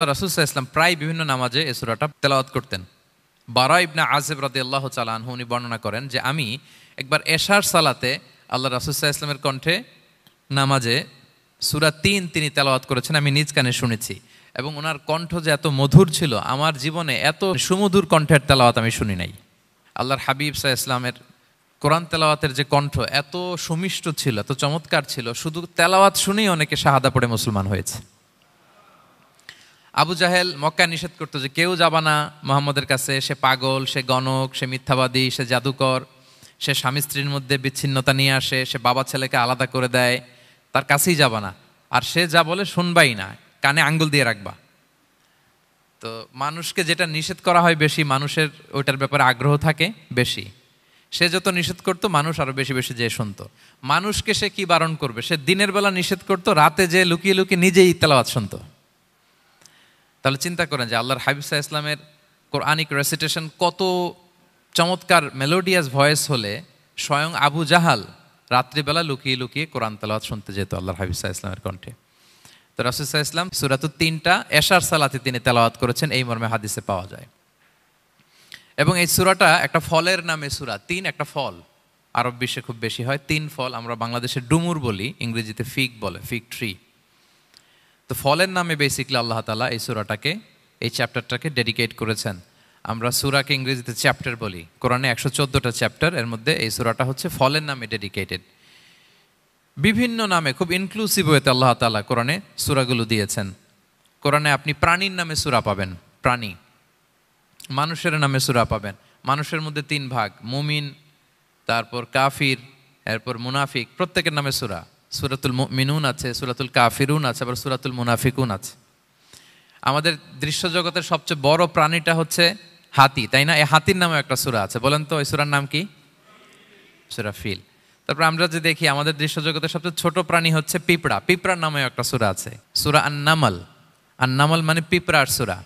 রাসূল সাল্লাল্লাহু আলাইহি ওয়াসাল্লাম প্রায় বিভিন্ন নামাজে এই সূরাটা তেলাওয়াত করতেন। বারা ইবনে আযিব রাদিয়াল্লাহু তাআলা আনহু উনি বর্ণনা করেন যে আমি একবার এশার সালাতে আল্লাহ রাসূল সাল্লাল্লাহু আলাইহি ওয়াসাল্লামের কণ্ঠে নামাজে সূরা ৩ তিনি তেলাওয়াত করেছেন, আমি নিজ কানে শুনেছি। এবং ওনার কণ্ঠ যে এত মধুর ছিল, আমার জীবনে এত সুমধুর কণ্ঠের তেলাওয়াত আমি শুনি নাই। আল্লাহর হাবিব সাল্লাল্লাহু আলাইহি ওয়াসাল্লামের কোরআন তেলাওয়াতের যে কণ্ঠ এত সুমিষ্ট ছিল, এত চমৎকার ছিল, শুধু তেলাওয়াত শুনেই অনেকে শাহাদা পড়ে মুসলমান হয়েছে। আবু জাহেল মক্কায় নিষেধ করতো যে কেউ যাবা না মুহাম্মদের কাছে, সে পাগল, সে গণক, সে মিথ্যাবাদী, সে জাদুকর, সে স্বামী স্ত্রীর মধ্যে বিচ্ছিন্নতা নিয়ে আসে, সে বাবা ছেলেকে আলাদা করে দেয়, তার কাছেই যাবা না। আর সে যা বলে শুনবাই না, কানে আঙ্গুল দিয়ে রাখবা। তো মানুষকে যেটা নিষেধ করা হয় বেশি, মানুষের ওইটার ব্যাপারে আগ্রহ থাকে বেশি। সে যত নিষেধ করতো মানুষ আরো বেশি বেশি যেয়ে শুনতো। মানুষকে সে কি বারণ করবে, সে দিনের বেলা নিষেধ করতো, রাতে যে লুকিয়ে লুকিয়ে নিজেই তেলাওয়াত শুনতো। তাহলে চিন্তা করেন যে আল্লাহর হাবিব সাল্লাল্লাহু আলাইহি ওয়াসাল্লামের কোরআনিক রেসিটেশন কত চমৎকার মেলোডিয়াস ভয়েস হলে স্বয়ং আবু জাহাল রাত্রিবেলা লুকিয়ে লুকিয়ে কোরআন তেলাওয়াত শুনতে যেত আল্লাহর হাবিব সাল্লাল্লাহু আলাইহি ওয়াসাল্লামের কণ্ঠে। তো রাসূল সাল্লাল্লাহু আলাইহি ওয়াসাল্লাম সূরাতুত ৩টা এশার সালাতে তিনি তেলাওয়াত করেছেন, এই মর্মে হাদিসে পাওয়া যায়। এবং এই সূরাটা একটা ফলের নামে সূরা। ৩ একটা ফল, আরব বিশ্বে খুব বেশি হয় ৩ ফল। আমরা বাংলাদেশে ডুমুর বলি, ইংরেজিতে ফিগ বলে, ফিগ ট্রি। তো ফলের নামে বেসিকলি আল্লাহ তাআলা এই সূরাটাকে, এই চ্যাপ্টারটাকে ডেডিকেট করেছেন। আমরা সূরাকে ইংরেজিতে চ্যাপ্টার বলি। কোরআনে ১১৪টা চ্যাপ্টার, এর মধ্যে এই সূরাটা হচ্ছে ফলের নামে ডেডিকেটেড। বিভিন্ন নামে খুব ইনক্লুসিভ ওয়েতে আল্লাহ তাআলা কোরআনে সূরাগুলো দিয়েছেন। কোরআনে আপনি প্রাণীর নামে সূরা পাবেন, প্রাণী। মানুষের নামে সূরা পাবেন। মানুষের মধ্যে ৩ ভাগ, মুমিন, তারপর কাফির, এরপর মুনাফিক, প্রত্যেকের নামে সূরা। সূরাতুল মুমিনুন আছে, সূরাতুল কাফিরুন আছে, আবার সূরাতুল মুনাফিকুন আছে। আমাদের দৃশ্য জগতের সবচেয়ে বড় প্রাণীটা হচ্ছে হাতি, তাই না? এই হাতির নামে একটা সূরা আছে, বলেন তো ওই সূরার নাম কি? সূরা ফিল। তারপর আমরা যে দেখি আমাদের দৃশ্য জগতের সবচেয়ে ছোট প্রাণী হচ্ছে পিঁপড়া, পিঁপড়ার নামে একটা সূরা আছে, সূরা আন-নামল। আন-নামল মানে পিঁপড়ার সূরা।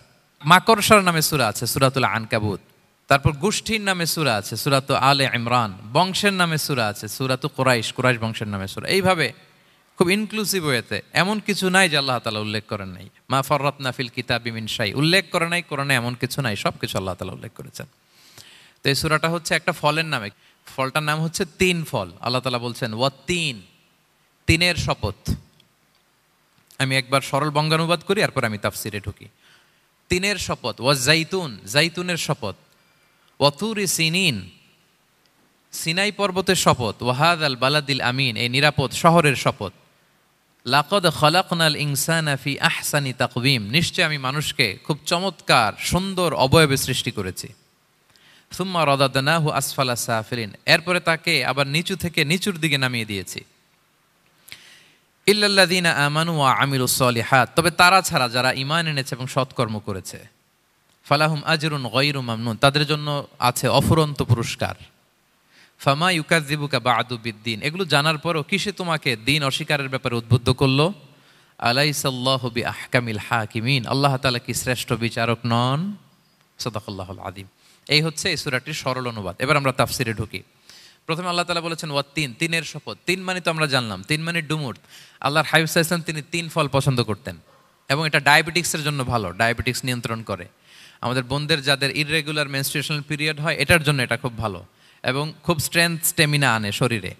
মাকড়সার নামে সূরা আছে, সূরাতুল আনকাবুত। তারপর গোষ্ঠীর নামে সূরা আছে, সূরাতুল আলে ইমরান। বংশের নামে সূরা আছে, সূরাতুল কুরাইশ, কুরাইশ বংশের নামে সূরা। এইভাবে খুব ইনক্লুসিভ ওয়েতে, এমন কিছু নাই যে আল্লাহ তাআলা উল্লেখ করেন নাই। মা ফাররাতনা ফিল কিতাবি মিন শাই, উল্লেখ করে নাই কোরআনে এমন কিছু নাই, সব কিছু আল্লাহ তাআলা উল্লেখ করেছেন। তো এই সূরাটা হচ্ছে একটা ফলের নামে। ফলটার নাম হচ্ছে ৩ ফল। আল্লাহ তাআলা বলছেন ওয়াত-তিন, তিনের শপথ। আমি একবার সরল বঙ্গানুবাদ করি, এরপর আমি তাফসিরে ঢুকি। তিনের শপথ, ওয়াজ-জাইতুন, জাইতুনের শপথ, ওয়াতুরি সিনিন, সিনাই পর্বতের শপথ, ওয়াহাদাল বালাদিল আমিন, এই নিরাপদ শহরের শপথ, লাকাদ খালাকনাল ইনসানা ফি আহসানি তাকওয়িম, নিশ্চয় আমি মানুষকে খুব চমৎকার সুন্দর অবয়বে সৃষ্টি করেছি। সুম্মা রাদাদনাহু আসফালা সাফিলিন, এরপরে তাকে আবার নিচু থেকে নিচুর দিকে নামিয়ে দিয়েছি। ইল্লাল্লাযীনা আমানু ওয়া আমিলুস সলিহাত, তবে তারা ছাড়া যারা ঈমান এনেছে এবং সৎকর্ম করেছে, ফালাহুম আজরুন গায়রু মামনুন, তাদের জন্য আছে অফুরন্ত পুরস্কার। ফামা ইউকাযযিবুকা বা'দু বিদ্দিন, এগুলো জানার পরও কিসে তোমাকে দিন অস্বীকারের ব্যাপারে উদ্বুদ্ধ করলো? আলাইসাল্লাহু বিআহকামিল হাকিমিন, আল্লাহ তাআলা কি শ্রেষ্ঠ বিচারক নন? সাদাকাল্লাহুল আযীম। এই হচ্ছে এই সূরাটির সরল অনুবাদ। এবার আমরা তাফসিরে ঢুকি। প্রথমে আল্লাহ তাআলা বলেছেন ওয়াত-তিন, তিনের শপথ। ৩ মানে তো আমরা জানলাম, 3 মানে ডুমুর। আল্লাহর হাবিব সাল্লাল্লাহু আলাইহি ওয়াসাল্লাম তিনি 3 ফল পছন্দ করতেন, এবং এটা ডায়াবেটিক্সের জন্য ভালো, ডায়াবেটিক্স নিয়ন্ত্রণ করে। আমাদের বোনদের যাদের ইররেগুলার মেনস্ট্রুয়েশনাল পিরিয়ড হয়, এটার জন্য এটা খুব ভালো, এবং খুব স্ট্রেংথ, স্টেমিনা আনে শরীরে।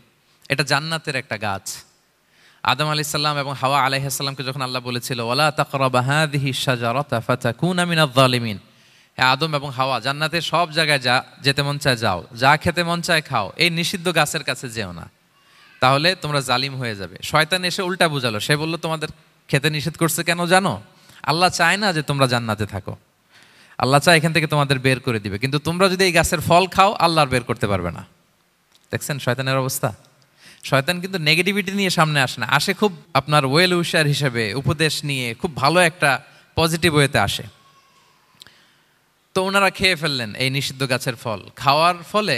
এটা জান্নাতের একটা গাছ। আদম আলাইহিস সালাম এবং হাওয়া আলাইহিস সালামকে যখন আল্লাহ বলেছিল ওয়ালা তাকরাবা হাযিহিশ শাজারাতা ফাতাকুনা মিনায যালিমিন, হ্যাঁ আদম এবং হাওয়া, জান্নাতের সব জায়গায় যা যেতে মন চায় যাও, যা খেতে মন চায় খাও, এই নিষিদ্ধ গাছের কাছে যেও না, তাহলে তোমরা জালিম হয়ে যাবে। শয়তান এসে উল্টা বুঝালো, সে বলল তোমাদের খেতে নিষেধ করছে কেন জানো? আল্লাহ চায় না যে তোমরা জান্নাতে থাকো, আল্লাহ চায় এখান থেকে তোমাদের বের করে দিবে, কিন্তু তোমরা যদি এই গাছের ফল খাও আল্লাহ আর বের করতে পারবে না। দেখছেন শয়তানের অবস্থা? শয়তান কিন্তু নেগেটিভিটি নিয়ে সামনে আসে না, আসে খুব আপনার ওয়েল উইশার হিসেবে, উপদেশ নিয়ে, খুব ভালো একটা পজিটিভ ওয়েতে আসে। তো ওনারা খেয়ে ফেললেন এই নিষিদ্ধ গাছের ফল। খাওয়ার ফলে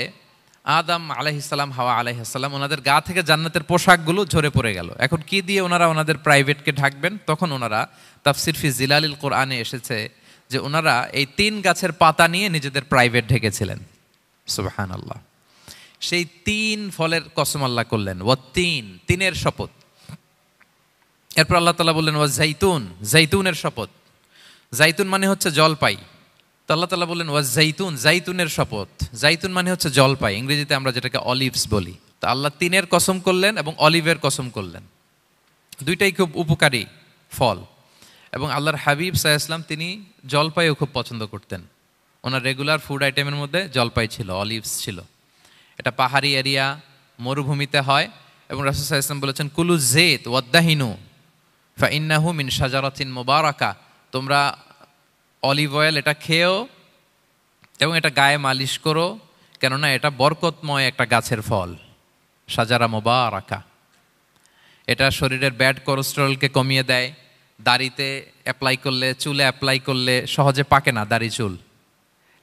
আদম আলাইহিস সালাম, হাওয়া আলাইহিস সালাম, ওনাদের গা থেকে জান্নাতের পোশাকগুলো ঝরে পড়ে গেল। এখন কি দিয়ে ওনারা ওনাদের প্রাইভেটকে ঢাকবেন? তখন ওনারা, তাফসির ফি জিলালিল কোরআনে এসেছে যে ওনারা এই 3 গাছের পাতা নিয়ে নিজেদের প্রাইভেট ঢেকেছিলেন। সুবহানাল্লাহ। সেই 3 ফলের কসম আল্লাহ করলেন, ওয়াত-তিন, তিনের শপথ। এরপর আল্লাহ তাআলা বললেন ওয়াজ-জাইতুন, জাইতুনের শপথ। জাইতুন মানে হচ্ছে জলপাই। তো আল্লাহ তাআলা বললেন ওয়া জাইতুন, জাইতুনের শপথ। জাইতুন মানে হচ্ছে জলপাই, ইংরেজিতে আমরা যেটাকে অলিভস বলি। তো আল্লাহ তিনের কসম করলেন এবং অলিভের কসম করলেন। দুইটাই খুব উপকারী ফল। এবং আল্লাহর হাবিব সাল্লাল্লাহু আলাইহি ওয়াসাল্লাম তিনি জলপাইও খুব পছন্দ করতেন। ওনার রেগুলার ফুড আইটেমের মধ্যে জলপাই ছিল, অলিভস ছিল। এটা পাহাড়ি এরিয়া, মরুভূমিতে হয়। এবং রাসূল সাল্লাল্লাহু আলাইহি ওয়াসাল্লাম বলেছেন কুলু যাইত ওয়াদ্দাহিনু ফাইন্নাহু মিন শাজারাতিন মুবারাকা, তোমরা অলিভ অয়েল এটা খেয়েও এবং এটা গায়ে মালিশ করো, কেননা এটা বরকতময় একটা গাছের ফল, শাজারা মুবারাকা। এটা শরীরের ব্যাড কোলেস্টেরলকে কমিয়ে দেয়। দাড়িতে অ্যাপ্লাই করলে, চুলে অ্যাপ্লাই করলে সহজে পাকে না দাড়ি চুল,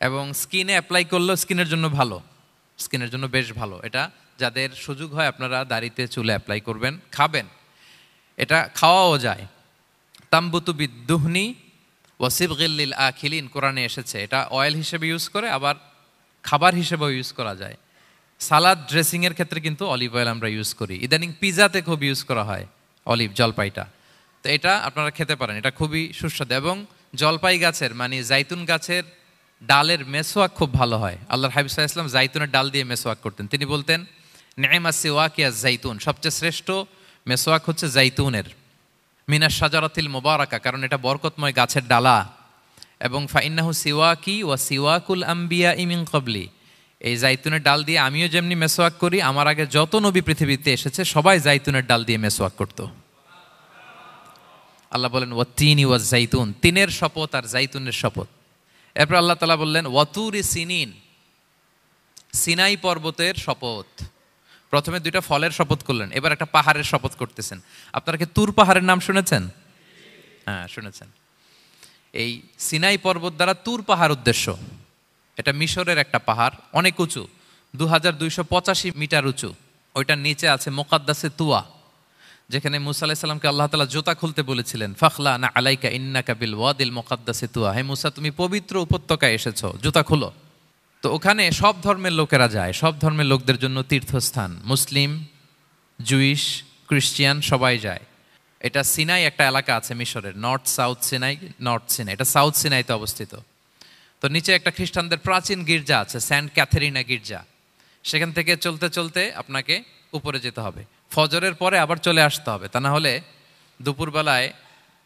এবং স্কিনে অ্যাপ্লাই করলেও স্কিনের জন্য ভালো, স্কিনের জন্য বেশ ভালো। এটা যাদের সুযোগ হয় আপনারা দাড়িতে চুলে অ্যাপ্লাই করবেন, খাবেন। এটা খাওয়াও যায়। তাম্বুতু বিদ্দুহনি ওয়াসিবগিল লিল আখিলিন, কোরআনে এসেছে। এটা অয়েল হিসেবে ইউজ করে, আবার খাবার হিসেবেও ইউজ করা যায়। সালাদ ড্রেসিংয়ের ক্ষেত্রে কিন্তু অলিভ অয়েল আমরা ইউজ করি। ইদানিং পিজাতে খুব ইউজ করা হয় অলিভ, জলপাইটা। তো এটা আপনারা খেতে পারেন, এটা খুবই সুস্বাদু। এবং জলপাই গাছের মানে জাইতুন গাছের ডালের মেসোয়াক খুব ভালো হয়। আল্লাহর হাবিব সাল্লাল্লাহু আলাইহি ওয়াসাল্লাম জাইতুনের ডাল দিয়ে মেসোয়াক করতেন। তিনি বলতেন নি'মাস সিওয়াকিয়া জাইতুন, সবচেয়ে শ্রেষ্ঠ মেসোয়াক হচ্ছে জাইতুনের। মিনাশ শাজারাতিল মুবারাকা, কারণ এটা বরকতময় গাছের ডালা। এবং ফাইন্নাহু সিওয়াকি ওয়া সিওয়াকুল আম্বিয়া মিন ক্বাবলি, এই জাইতুনের ডাল দিয়ে আমিও যেমনি মেসোয়াক করি, আমার আগে যত নবী পৃথিবীতে এসেছে সবাই জাইতুনের ডাল দিয়ে মেসোয়াক করত। আল্লাহ বলেন ওয়াত্তিনি ওয়াজ জাইতুন, তিনের শপথ আর জাইতুনের শপথ। এরপর আল্লাহ তাআলা বললেন ওয়াতুরি সিনিন, সিনাই পর্বতের শপথ। প্রথমে দুইটা ফলের শপথ করলেন, এবার একটা পাহাড়ের শপথ করতেছেন। আপনারা কি তুর পাহাড়ের নাম শুনেছেন? হ্যাঁ, শুনেছেন। এই সিনাই পর্বত দ্বারা তুর পাহাড় উদ্দেশ্য। এটা মিশরের একটা পাহাড়, অনেক উঁচু, 2285 মিটার উঁচু। ওইটার নিচে আছে মুকাদ্দাসে তুয়া, যেখানে মুসা আলাইহিস সালামকে আল্লাহ তাআলা জুতা খুলতে বলেছিলেন। ফাখলা না আলাইকা ইন্নাকা বিল ওয়াদিল মুকাদ্দাসে তুয়া, হে মুসা তুমি পবিত্র উপত্যকায় এসেছো, জুতা খুলো। তো ওখানে সব ধর্মের লোকেরা যায়, সব ধর্মের লোকদের জন্য তীর্থস্থান। মুসলিম, জুইশ, খ্রিস্টিয়ান সবাই যায়। এটা সিনাই একটা এলাকা আছে মিশরের, north south Sinai, north Sinai, এটা সাউথ সিনাইতে অবস্থিত। তো নিচে একটা খ্রিস্টানদের প্রাচীন গির্জা আছে, সেন্ট ক্যাথেরিনা গির্জা। সেখান থেকে চলতে চলতে আপনাকে উপরে যেতে হবে, ফজরের পরে আবার চলে আসতে হবে, তা না হলে দুপুরবেলায়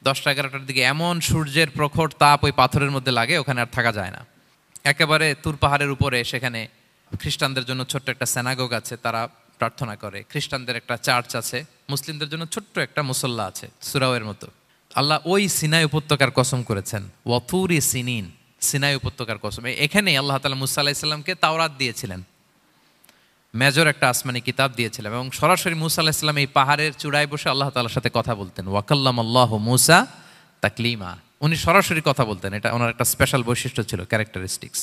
10টা-11টার দিকে এমন সূর্যের প্রখর তাপ ওই পাথরের মধ্যে লাগে, ওখানে আর থাকা যায় না। একেবারে তুর পাহাড়ের উপরে সেখানে খ্রিস্টানদের জন্য ছোট্ট একটা সিনাগোগ আছে, তারা প্রার্থনা করে। খ্রিস্টানদের একটা চার্চ আছে, মুসলিমদের জন্য ছোট্ট একটা মুসল্লা আছে সুরাওয়ের মতো। আল্লাহ ওই সিনাই উপত্যকার কসম করেছেন, ওয়াতুরি সিনিন, সিনাই উপত্যকার কসম। এখানেই আল্লাহ তাআলা মুসা আলাইহিস সালামকে তাওরাত দিয়েছিলেন, মেজর একটা আসমানি কিতাব দিয়েছিলেন। এবং সরাসরি মুসা আলাইহিস সালাম এই পাহাড়ের চূড়ায় বসে আল্লাহ তাআলার সাথে কথা বলতেন। ওয়াকাল্লামাল্লাহু মুসা তাকলিমা, উনি সরাসরি কথা বলতেন, এটা ওনার একটা স্পেশাল বৈশিষ্ট্য ছিল, ক্যারেক্টারিস্টিক্স।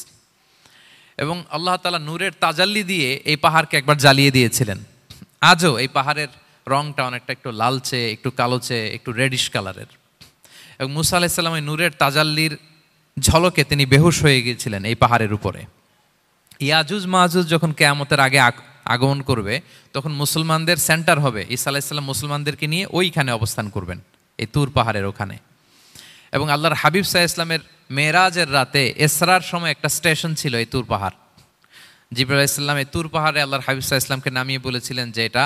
এবং আল্লাহ তাআলা নূরের তাজাল্লি দিয়ে এই পাহাড়কে একবার জ্বালিয়ে দিয়েছিলেন। আজও এই পাহাড়ের রংটা অনেকটা একটু লালচে, একটু কালোচে, একটু রেডিশ কালারের। এবং মুসা আলাইহিস সালাম এই নূরের তাজাল্লির ঝলকে তিনি বেহুশ হয়ে গিয়েছিলেন এই পাহাড়ের উপরে। ইয়াজুজ মাহাজুজ যখন কিয়ামতের আগে আগমন করবে, তখন মুসলমানদের সেন্টার হবে। ঈসা আলাইহিস সালাম মুসলমানদেরকে নিয়ে ওইখানে অবস্থান করবেন, এই তুর পাহাড়ের ওখানে। এবং আল্লাহর হাবিব সাল্লাল্লাহু আলাইহি ওয়াসাল্লামের মেরাজের রাতে ইসরার সময় একটা স্টেশন ছিল এই তুর পাহাড়। জিবরাইল আলাইহিস সালাম এই তুর পাহাড়ে আল্লাহর হাবিব সাল্লাল্লাহু আলাইহি ওয়াসাল্লামকে নামিয়ে বলেছিলেন যে এটা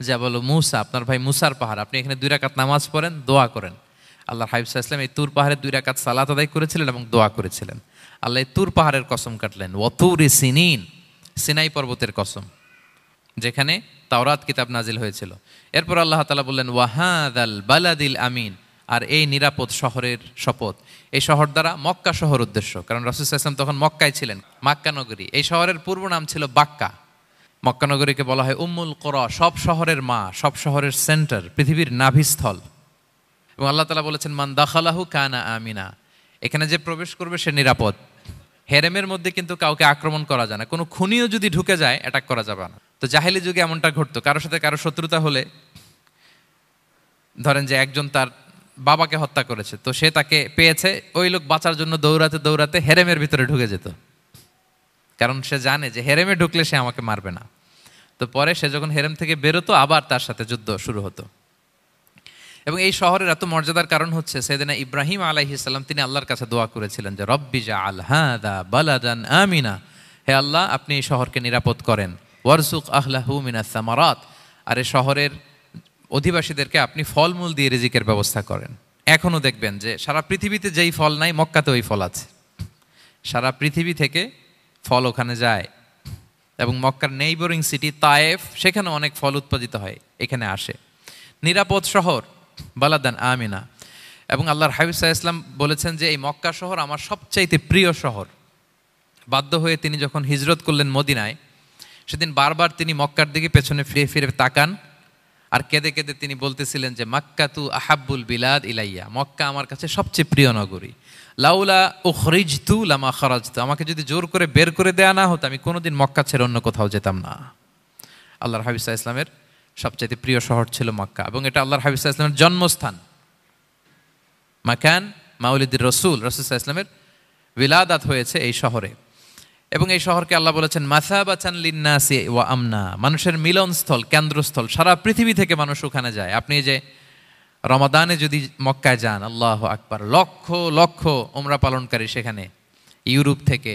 জাবাল মুসা, আপনার ভাই মুসার পাহাড়, আপনি এখানে 2 রাকাত নামাজ পড়েন, দোয়া করেন। আল্লাহর হাবিব সাল্লাল্লাহু আলাইহি ওয়াসাল্লাম এই তুর পাহাড়ে 2 রাকাত সালাত আদায় করেছিলেন এবং দোয়া করেছিলেন। আল্লাহ এই তুর পাহাড়ের কসম কাটলেন, ওয়াতুরি সিনিন, সিনাই পর্বতের কসম, যেখানে তাওরাত কিতাব নাজিল হয়েছিল। এরপর আল্লাহ তাআলা বললেন ওয়াহাদাল বালাদিল আমিন, আর এই নিরাপদ শহরের শপথ। এই শহর দ্বারা মক্কা শহর উদ্দেশ্য, কারণ রাসূল সাল্লাল্লাহু আলাইহি ওয়াসাল্লাম তখন মক্কায় ছিলেন, মক্কা নগরী। এই শহরের পূর্ব নাম ছিল বাক্কা। মক্কা নগরীকে বলা হয় উম্মুল কুরা, সব শহরের মা, সব শহরের সেন্টার, পৃথিবীর নাভিস্থল। এবং আল্লাহ তাআলা বলেছেন মান দাখালাহু কানা আমিনা, এখানে যে প্রবেশ করবে সে নিরাপদ। হেরেমের মধ্যে কিন্তু কাউকে আক্রমণ করা যায় না, কোনো খুনিও যদি ঢুকে যায় অ্যাটাক করা যাবে না। তো জাহেলি যুগে এমনটা ঘটতো, কারোর সাথে কারো শত্রুতা হলে, ধরেন যে একজন তার বাবাকে হত্যা করেছে, তো সে তাকে পেয়েছে, ওই লোক বাঁচার জন্য দৌড়াতে দৌড়াতে হেরেমের ভিতরে ঢুকে যেত, কারণ সে জানে যে হেরেমে ঢুকলে সে আমাকে মারবে না। তো পরে সে যখন হেরেম থেকে বেরোতো, আবার তার সাথে যুদ্ধ শুরু হতো। এবং এই শহরের এত মর্যাদার কারণ হচ্ছে সাইয়েদনা ইব্রাহিম আলাইহিস সালাম তিনি আল্লাহর কাছে দোয়া করেছিলেন যে রব্বি জাআল হাযা বালাদান আমিনা, হে আল্লাহ আপনি এই শহরকে নিরাপদ করেন, ওয়ারযুক আহলাহু মিনাস সামারাত, আর এই শহরের অধিবাসীদেরকে আপনি ফলমূল দিয়ে রিজিকের ব্যবস্থা করেন। এখনও দেখবেন যে সারা পৃথিবীতে যেই ফল নাই মক্কাতে ওই ফল আছে, সারা পৃথিবী থেকে ফল ওখানে যায়। এবং মক্কার নেইবরিং সিটি তায়েফ, সেখানে অনেক ফল উৎপাদিত হয়, এখানে আসে। নিরাপদ শহর বালাদান আমিনা। এবং আল্লাহর হাবিব সাল্লাল্লাহু আলাইহি ওয়াসাল্লাম বলেছেন যে এই মক্কা শহর আমার সবচাইতে প্রিয় শহর। বাধ্য হয়ে তিনি যখন হিজরত করলেন মদিনায়, সেদিন বারবার তিনি মক্কার দিকে পেছনে ফিরে ফিরে তাকান আর কেঁদে কেঁদে তিনি বলতেছিলেন যে মাক্কাতু আহাব্বুল বিলাদ ইলাইয়া, মক্কা আমার কাছে সবচেয়ে প্রিয় নগরী। লাউলা উখরিজতু লামা খারাজতু, আমাকে যদি জোর করে বের করে দেয়া না হতো আমি কোনোদিন মক্কা ছেড়ে অন্য কোথাও যেতাম না। আল্লাহর হাবিব সাল্লাল্লাহু আলাইহি ওয়াসাল্লামের সবচেয়ে প্রিয় শহর ছিল মক্কা, এবং এটা আল্লাহর হাবিব সাল্লাল্লাহু আলাইহি ওয়াসাল্লামের জন্মস্থান, মাকান মাউলিদির রাসূল। রাসূল সাল্লাল্লাহু আলাইহি ওয়াসাল্লামের বিলাদাত হয়েছে এই শহরে। এবং এই শহরকে আল্লাহ বলেছেন মাসাবাতান লিন্নাসি ওয়া আমনা, মানুষের মিলনস্থল, কেন্দ্রস্থল, সারা পৃথিবী থেকে মানুষ ওখানে যায়। আপনি যে রমাদানে যদি মক্কায় যান, আল্লাহু আকবার, লক্ষ লক্ষ উমরা পালনকারী সেখানে, ইউরোপ থেকে,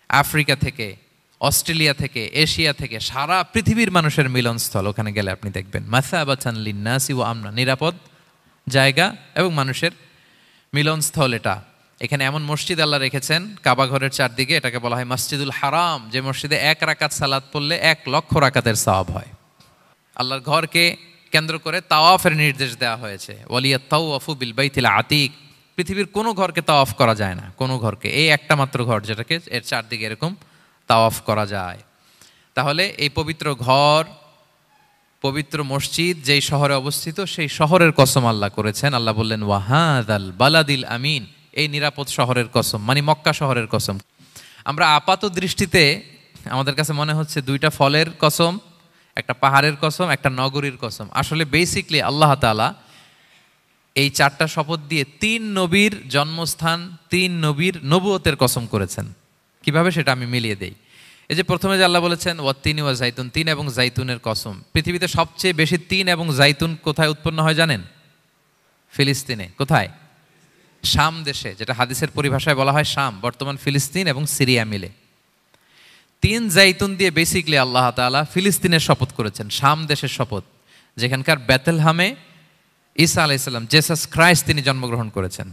আফ্রিকা থেকে, অস্ট্রেলিয়া থেকে, এশিয়া থেকে, সারা পৃথিবীর মানুষের মিলনস্থল। ওখানে গেলে আপনি দেখবেন মাসাবাতান লিন্নাসি ওয়া আমনা, নিরাপদ জায়গা এবং মানুষের মিলনস্থল। এটা এখানে এমন মসজিদ আল্লাহ রেখেছেন কাবা ঘরের চারদিকে, এটাকে বলা হয় মসজিদুল হারাম, যে মসজিদে 1 রাকাত সালাত পড়লে 1 লক্ষ রাকাতের সওয়াব হয়। আল্লাহর ঘরকে কেন্দ্র করে তাওয়াফের নির্দেশ দেওয়া হয়েছে, ওয়ালিয়াত তাওয়াফু বিল বাইতিল আতিক। পৃথিবীর কোনো ঘরকে তাওয়াফ করা যায় না, কোনো ঘরকে, এই একটা মাত্র ঘর যেটাকে এর চারদিকে এরকম তাওয়াফ করা যায়। তাহলে এই পবিত্র ঘর, পবিত্র মসজিদ যেই শহরে অবস্থিত, সেই শহরের কসম আল্লাহ করেছেন। আল্লাহ বললেন ওয়াহাদাল বালাদিল আমিন, এই নিরাপদ শহরের কসম, মানে মক্কা শহরের কসম। আমরা আপাত দৃষ্টিতে আমাদের কাছে মনে হচ্ছে দুইটা ফলের কসম, একটা পাহাড়ের কসম, একটা নগরীর কসম। আসলে বেসিকলি আল্লাহ তাআলা এই 4টা শপথ দিয়ে 3 নবীর জন্মস্থান, 3 নবীর নবুয়তের কসম করেছেন। কিভাবে সেটা আমি মিলিয়ে দেই। এই যে প্রথমে যে আল্লাহ বলেছেন ওয়াত্তিনি ওয়া জাইতুন, 3 এবং জাইতুনের কসম। পৃথিবীতে সবচেয়ে বেশি 3 এবং জাইতুন কোথায় উৎপন্ন হয় জানেন? ফিলিস্তিনে। কোথায়? শাম দেশে, যেটা হাদিসের পরিভাষায় বলা হয় শাম, বর্তমান ফিলিস্তিন এবং সিরিয়া মিলে। 3 জাইতুন দিয়ে বেসিকলি আল্লাহ তাআলা ফিলিস্তিনের শপথ করেছেন, শাম দেশের শপথ, যেখানকার বেথলহামে ঈসা আলাইহিস সালাম, জেসাস ক্রাইস্ট, তিনি জন্মগ্রহণ করেছেন,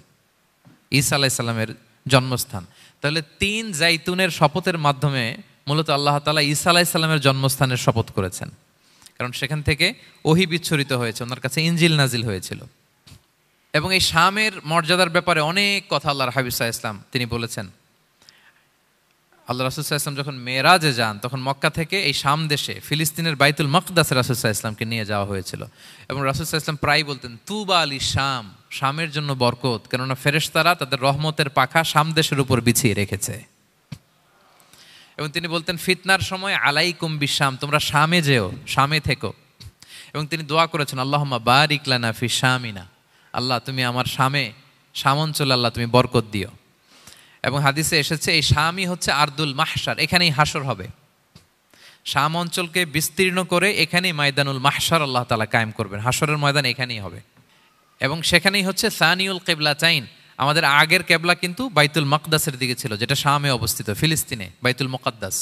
ঈসা আলাইহিস সালামের জন্মস্থান। তাহলে 3 জাইতুনের শপথের মাধ্যমে মূলত আল্লাহ তাআলা ঈসা আলাইহিস সালামের জন্মস্থানের শপথ করেছেন, কারণ সেখান থেকে ওহী বিচ্ছুরিত হয়েছে, ওনার কাছে ইনজিল নাজিল হয়েছিল। এবং এই শামের মর্যাদার ব্যাপারে অনেক কথা আল্লাহর হাবিব সাল্লাল্লাহু আলাইহি ওয়াসাল্লাম তিনি বলেছেন। আল্লাহ রাসূল সাল্লাল্লাহু আলাইহি ওয়াসাল্লাম যখন মেরাজে যান, তখন মক্কা থেকে এই শাম দেশে ফিলিস্তিনের বাইতুল মাকদাসে রাসূল সাল্লাল্লাহু আলাইহি ওয়াসাল্লামকে নিয়ে যাওয়া হয়েছিল। এবং রাসূল সাল্লাল্লাহু আলাইহি ওয়াসাল্লাম প্রায় বলতেন তুবা আলি শাম, শামের জন্য বরকত, কেননা ফেরেশতারা তাদের রহমতের পাখা শাম দেশের উপর বিছিয়ে রেখেছে। এবং তিনি বলতেন ফিতনার সময় আলাইকুম বিশাম, তোমরা শামে যেও, শামে থেকো। এবং তিনি দোয়া করেছেন আল্লাহুম্মা বারিক লানা ফি শামিনা, আল্লাহ তুমি আমার শাম অঞ্চলে আল্লাহ তুমি বরকত দিও। এবং হাদিসে এসেছে এই শামই হচ্ছে আরদুল মাহশার, এখানেই হাসর হবে। শাম অঞ্চলকে বিস্তীর্ণ করে এখানেই ময়দানুল মাহশার আল্লাহ তাআলা কায়েম করবেন, হাসরের ময়দান এখানেই হবে। এবং সেখানেই হচ্ছে সানিউল কিবলাতাইন, আমাদের আগের কেবলা কিন্তু বাইতুল মাকদাসের দিকে ছিল, যেটা শামে অবস্থিত, ফিলিস্তিনে বাইতুল মুকাদ্দাস,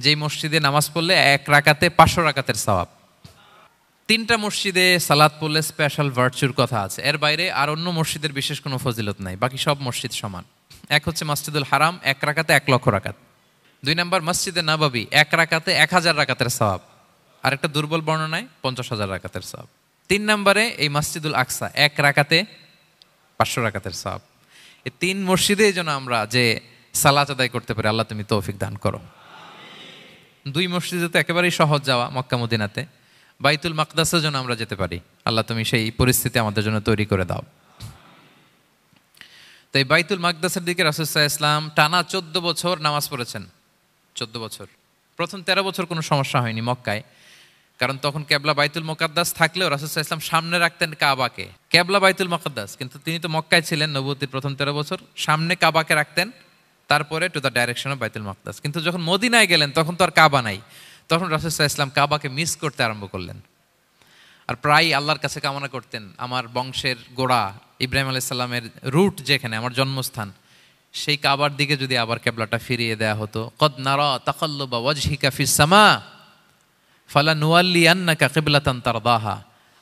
যেই মসজিদে নামাজ পড়লে 1 রাকাতে 500 রাকাতের সওয়াব। 3টা মসজিদে সালাত পড়লে স্পেশাল ভার্চুর কথা আছে, এর বাইরে আর অন্য মসজিদের বিশেষ কোনো ফজিলত নাই, বাকি সব মসজিদ সমান। এক হচ্ছে মসজিদুল হারাম, 1 রাকাতে 1 লক্ষ রাকাত। 2 নম্বর মসজিদে নববী, 1 রাকাতে 1000 রাকাতের সওয়াব, আর একটা দুর্বল বর্ণনায় 50,000 রাকাতের সওয়াব। 3 নম্বরে এই মসজিদুল আকসা, 1 রাকাতে 500 রাকাতের সওয়াব। এই 3 মসজিদে যেন আমরা যে সালাত আদায় করতে পারি, আল্লাহ তুমি তৌফিক দান করো। 2 মসজিদে তো একেবারেই সহজ যাওয়া, মক্কা মদিনাতে। বাইতুল মাকদাসের জন্য আমরা যেতে পারি, আল্লাহ তুমি সেই পরিস্থিতি আমাদের জন্য তৈরি করে দাও। তো এই বাইতুল মাকদাসের দিকে রাসূল সাল্লাল্লাহু আলাইহি ওয়াসাল্লাম টানা 14 বছর নামাজ পড়েছেন। 14 বছর। প্রথম 13 বছর কোনো সমস্যা হয়নি মক্কায়, কারণ তখন কেবলা বাইতুল মুকাদ্দাস থাকলেও রাসূল সাল্লাল্লাহু আলাইহি ওয়াসাল্লাম সামনে রাখতেন কাবাকে। কেবলা বাইতুল মুকাদ্দাস, কিন্তু তিনি তো মক্কায় ছিলেন নবুয়তির প্রথম 13 বছর, সামনে কাবাকে রাখতেন, তারপরে টু দ্য ডাইরেকশন অফ বাইতুল মুকাদ্দাস। কিন্তু যখন মদিনায় গেলেন তখন তো আর কাবা নাই, তখন রাসূল সাল্লাল্লাহু আলাইহি ওয়াসাল্লাম কাবাকে মিস করতে আরম্ভ করলেন। আর প্রায় আল্লাহর কাছে কামনা করতেন আমার বংশের গোড়া ইব্রাহিম আলাইহিস সালামের রুট যেখানে, আমার জন্মস্থান, সেই কাবার দিকে যদি আবার কেবলাটা ফিরিয়ে দেয়া হতো। কদ নারা তাকাল্লুবা ওয়াজহিকা ফিস সামা ফালানুওয়াল্লিয়ান্নাকা কিবলাতান তারদাহা।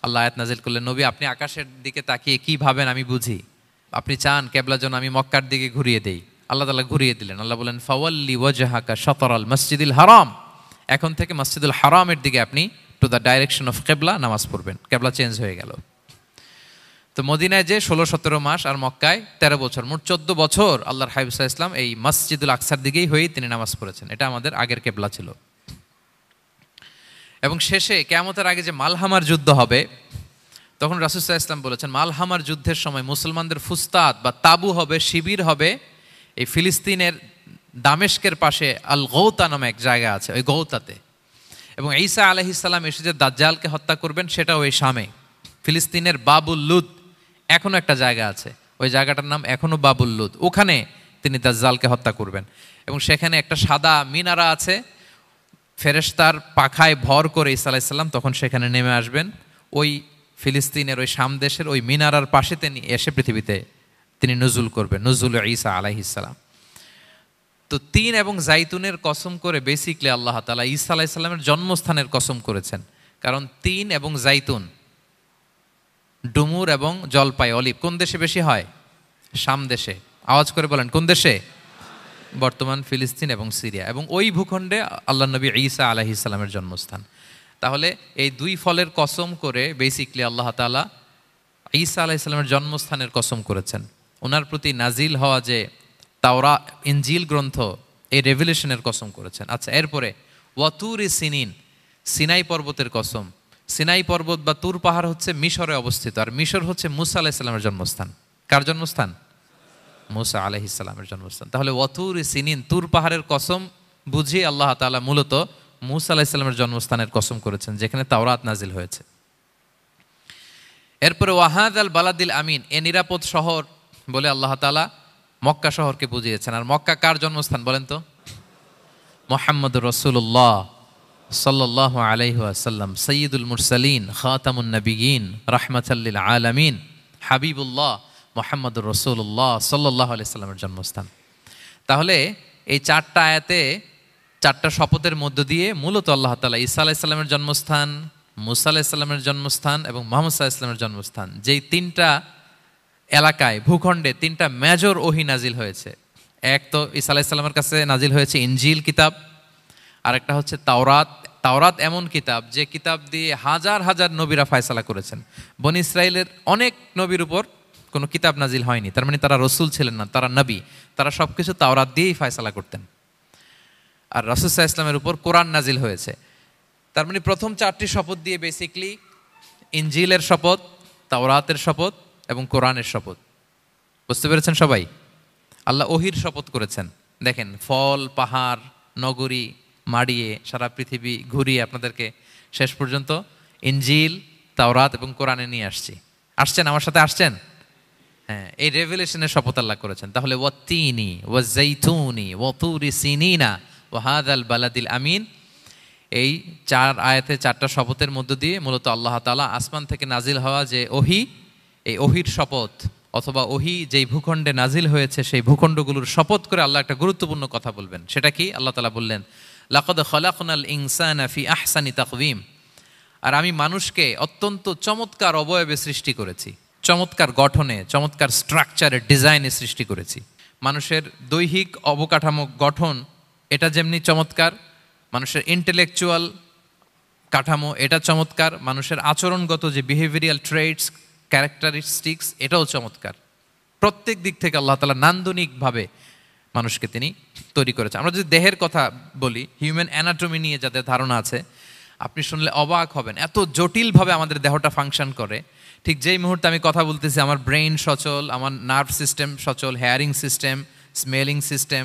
আল্লাহ আয়াত নাজিল করলেন, নবী আপনি আকাশের দিকে তাকিয়ে কি ভাবেন আমি বুঝি, আপনি চান কেবলা যেন আমি মক্কার দিকে ঘুরিয়ে দেই। আল্লাহ তাআলা ঘুরিয়ে দিলেন। আল্লাহ বলেন ফাওয়াল্লি ওয়াজহাকা শাতরাল মসজিদিল হারাম, এখন থেকে মসজিদুল হারামের দিকে আপনি টু দ্য ডাইরেকশন অফ কেবলা নামাজ পড়বেন। কেবলা চেঞ্জ হয়ে গেল। তো মদিনায় যে 16-17 মাস আর মক্কায় 13 বছর, মোট 14 বছর আল্লাহর হাবিব সাল্লাল্লাহু আলাইহি ওয়াসাল্লাম এই মসজিদুল আকসার দিকেই হয়েই তিনি নামাজ পড়েছেন। এটা আমাদের আগের কেবলা ছিল। এবং শেষে কিয়ামতের আগে যে মালহামার যুদ্ধ হবে, তখন রাসূল সাল্লাল্লাহু আলাইহি ওয়াসাল্লাম বলেছেন মালহামার যুদ্ধের সময় মুসলমানদের ফুস্তাদ বা তাবু হবে, শিবির হবে এই ফিলিস্তিনের দামেস্কের পাশে আল গৌতা নামে এক জায়গা আছে, ওই গৌতাতে। এবং ঈসা আলাইহিস সালাম এসে যে দাজ্জালকে হত্যা করবেন সেটাও ওই শামে। ফিলিস্তিনের বাবুল লুদ এখনো একটা জায়গা আছে, ওই জায়গাটার নাম এখনো বাবুল লুদ, ওখানে তিনি দাজ্জালকে হত্যা করবেন। এবং সেখানে একটা সাদা মিনারা আছে, ফেরেশতার পাখায় ভর করে ঈসা আলাইহিস সালাম তখন সেখানে নেমে আসবেন। ওই ফিলিস্তিনের ওই শাম দেশের ওই মিনারার পাশে তিনি এসে পৃথিবীতে তিনি নুজুল করবেন, নুজুল ঈসা আলাইহিস সালাম। তো তিন এবং জাইতুনের কসম করে বেসিকলি আল্লাহ তাআলা ঈসা আলাইহিস সালামের জন্মস্থানের কসম করেছেন। কারণ তিন এবং জাইতুন, ডুমুর এবং জলপাই, অলিভ কোন দেশে বেশি হয়? শাম দেশে। আওয়াজ করে বলেন কোন দেশে? বর্তমান ফিলিস্তিন এবং সিরিয়া। এবং ওই ভূখণ্ডে আল্লাহ নবী ঈসা আলাইহিস সালামের জন্মস্থান। তাহলে এই দুই ফলের কসম করে বেসিকলি আল্লাহ তাআলা ঈসা আলাইহিস সালামের জন্মস্থানের কসম করেছেন। ওনার প্রতি নাজিল হওয়া যে তাওরাত ইনজিল গ্রন্থ, এই রেভেলেশনের কসম করেছেন। আচ্ছা, এরপরে ওয়াতুরি সিনিন, সিনাই পর্বতের কসম। সিনাই পর্বত বা তুর পাহাড় হচ্ছে মিশরে অবস্থিত, আর মিশর হচ্ছে মুসা আলাইহিস সালামের জন্মস্থান। কার জন্মস্থান? মুসা আলাইহিস সালামের জন্মস্থান। তাহলে ওয়াতুরি সিনিন, তুর পাহাড়ের কসম বুঝিয়ে আল্লাহ তাআলা মূলত মুসা আলাইহিস সালামের জন্মস্থানের কসম করেছেন, যেখানে তাওরাত নাজিল হয়েছে। এরপরে ওয়াহাদাল বালাদিল আমিন, এ নিরাপদ শহর বলে আল্লাহ তাআলা মক্কা শহরকে বুঝিয়েছেন। আর মক্কা কার জন্মস্থান বলেন তো? মুহাম্মদুর রাসূলুল্লাহ সাল্লাল্লাহু আলাইহি ওয়াসাল্লাম, সাইয়্যিদুল মুরসালিন, খাতামুন নবিয়্যিন, রাহমাতাল লিল আলামিন, হাবিবুল্লাহ মুহাম্মদুর রাসূলুল্লাহ সাল্লাল্লাহু আলাইহি ওয়াসাল্লামের জন্মস্থান। তাহলে এই চারটা আয়াতে চারটা শপথের মধ্য দিয়ে মূলত আল্লাহ তাআলা ঈসা আলাইহিস সালামের জন্মস্থান, মুসা আলাইহিস সালামের জন্মস্থান এবং মুহাম্মদ সাল্লাল্লাহু আলাইহি ওয়াসাল্লামের জন্মস্থান, যেই তিনটা এলাকায় ভূখণ্ডে তিনটা মেজর ওহী নাজিল হয়েছে। এক তো ঈসা আলাইহিস সালামের কাছে নাজিল হয়েছে ইনজিল কিতাব, আরেকটা হচ্ছে তাওরাত। তাওরাত এমন কিতাব যে কিতাব দিয়ে হাজার হাজার নবীরা ফয়সালা করেছেন। বনি ইসরাইলের অনেক নবীর উপর কোনো কিতাব নাজিল হয়নি, তার মানে তারা রসুল ছিলেন না, তারা নবী। তারা সবকিছু তাওরাত দিয়েই ফয়সালা করতেন। আর রাসূল সাল্লাল্লাহু আলাইহি ওয়াসাল্লামের উপর কোরআন নাজিল হয়েছে। তার মানে প্রথম চারটি শপথ দিয়ে বেসিকলি ইনজিলের শপথ, তাওরাতের শপথ এবং কোরআনের শপথ। বুঝতে পেরেছেন সবাই? আল্লাহ ওহির শপথ করেছেন। দেখেন, ফল, পাহাড়, নগরী মাড়িয়ে সারা পৃথিবী ঘুরিয়ে আপনাদেরকে শেষ পর্যন্ত ইনজিল, তাওরাত এবং কোরআনে নিয়ে আসছেন। আমার সাথে আসছেন? হ্যাঁ, এই রেভেলেশনের শপথ আল্লাহ করেছেন। তাহলে ওয়াত্তিনি ওয়াজাইতুনি ওয়াতুরি সিনিনা ওয়া হাযাল বালাদিল আমিন, এই চার আয়াতে চারটা শপথের মধ্য দিয়ে মূলত আল্লাহ তাআলা আসমান থেকে নাজিল হওয়া যে ওহী, এই ওহীর শপথ অথবা ওহী যেই ভূখণ্ডে নাজিল হয়েছে সেই ভূখণ্ডগুলোর শপথ করে আল্লাহ একটা গুরুত্বপূর্ণ কথা বলবেন। সেটা কি? আল্লাহ তাআলা বললেন লাকাদ খালাকনাল ইনসানা ফি আহসানি তাকওয়িম, আর আমি মানুষকে অত্যন্ত চমৎকার অবয়বে সৃষ্টি করেছি, চমৎকার গঠনে, চমৎকার স্ট্রাকচারে, ডিজাইনে সৃষ্টি করেছি। মানুষের দৈহিক অবকাঠামো গঠন এটা যেমনি চমৎকার, মানুষের ইন্টেলেকচুয়াল কাঠামো এটা চমৎকার, মানুষের আচরণগত যে বিহেভিয়ারাল ট্রেটস, ক্যারেক্টারিস্টিক্স এটাও চমৎকার। প্রত্যেক দিক থেকে আল্লাহ তাআলা নান্দনিকভাবে মানুষকে তিনি তৈরি করেছে। আমরা যদি দেহের কথা বলি, হিউম্যান অ্যানাটমি নিয়ে যাদের ধারণা আছে, আপনি শুনলে অবাক হবেন এত জটিলভাবে আমাদের দেহটা ফাংশন করে। ঠিক যেই মুহূর্তে আমি কথা বলতেছি আমার ব্রেইন সচল, আমার নার্ভ সিস্টেম সচল, হেয়ারিং সিস্টেম, স্মেলিং সিস্টেম,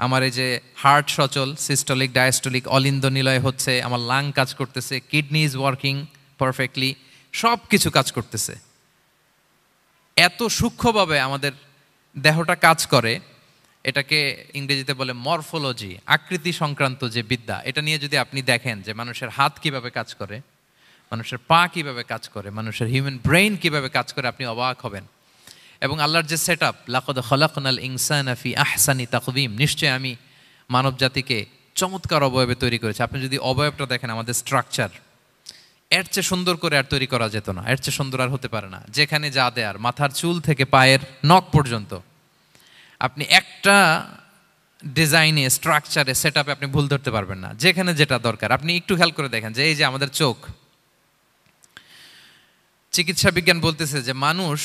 আমার এই যে হার্ট সচল, সিস্টোলিক ডায়াস্টোলিক অলিন্দ নিলয় হচ্ছে, আমার লাং কাজ করতেছে, কিডনি ইজ ওয়ার্কিং পারফেক্টলি, সব কিছু কাজ করতেছে। এত সূক্ষ্মভাবে আমাদের দেহটা কাজ করে, এটাকে ইংরেজিতে বলে মরফোলজি, আকৃতি সংক্রান্ত যে বিদ্যা, এটা নিয়ে যদি আপনি দেখেন যে মানুষের হাত কিভাবে কাজ করে, মানুষের পা কিভাবে কাজ করে, মানুষের হিউম্যান ব্রেইন কিভাবে কাজ করে, আপনি অবাক হবেন। এবং আল্লাহর যে সেট আপ, লাকাদ খালাকনাল ইনসানা ফি আহসানি তাকওয়িম, নিশ্চয় আমি মানব জাতিকে চমৎকার অবয়বে তৈরি করেছি। আপনি যদি অবয়বটা দেখেন, আমাদের স্ট্রাকচার, এর চেয়ে সুন্দর করে আর তৈরি করা যেত না, এর চেয়ে সুন্দর আর হতে পারে না। যেখানে যা দেয়ার, মাথার চুল থেকে পায়ের নখ পর্যন্ত, আপনি একটা ডিজাইনে, স্ট্রাকচারে, সেট আপে আপনি ভুল ধরতে পারবেন না। যেখানে যেটা দরকার, আপনি একটু খেয়াল করে দেখেন যে এই যে আমাদের চোখ, চিকিৎসা বিজ্ঞান বলতেছে যে মানুষ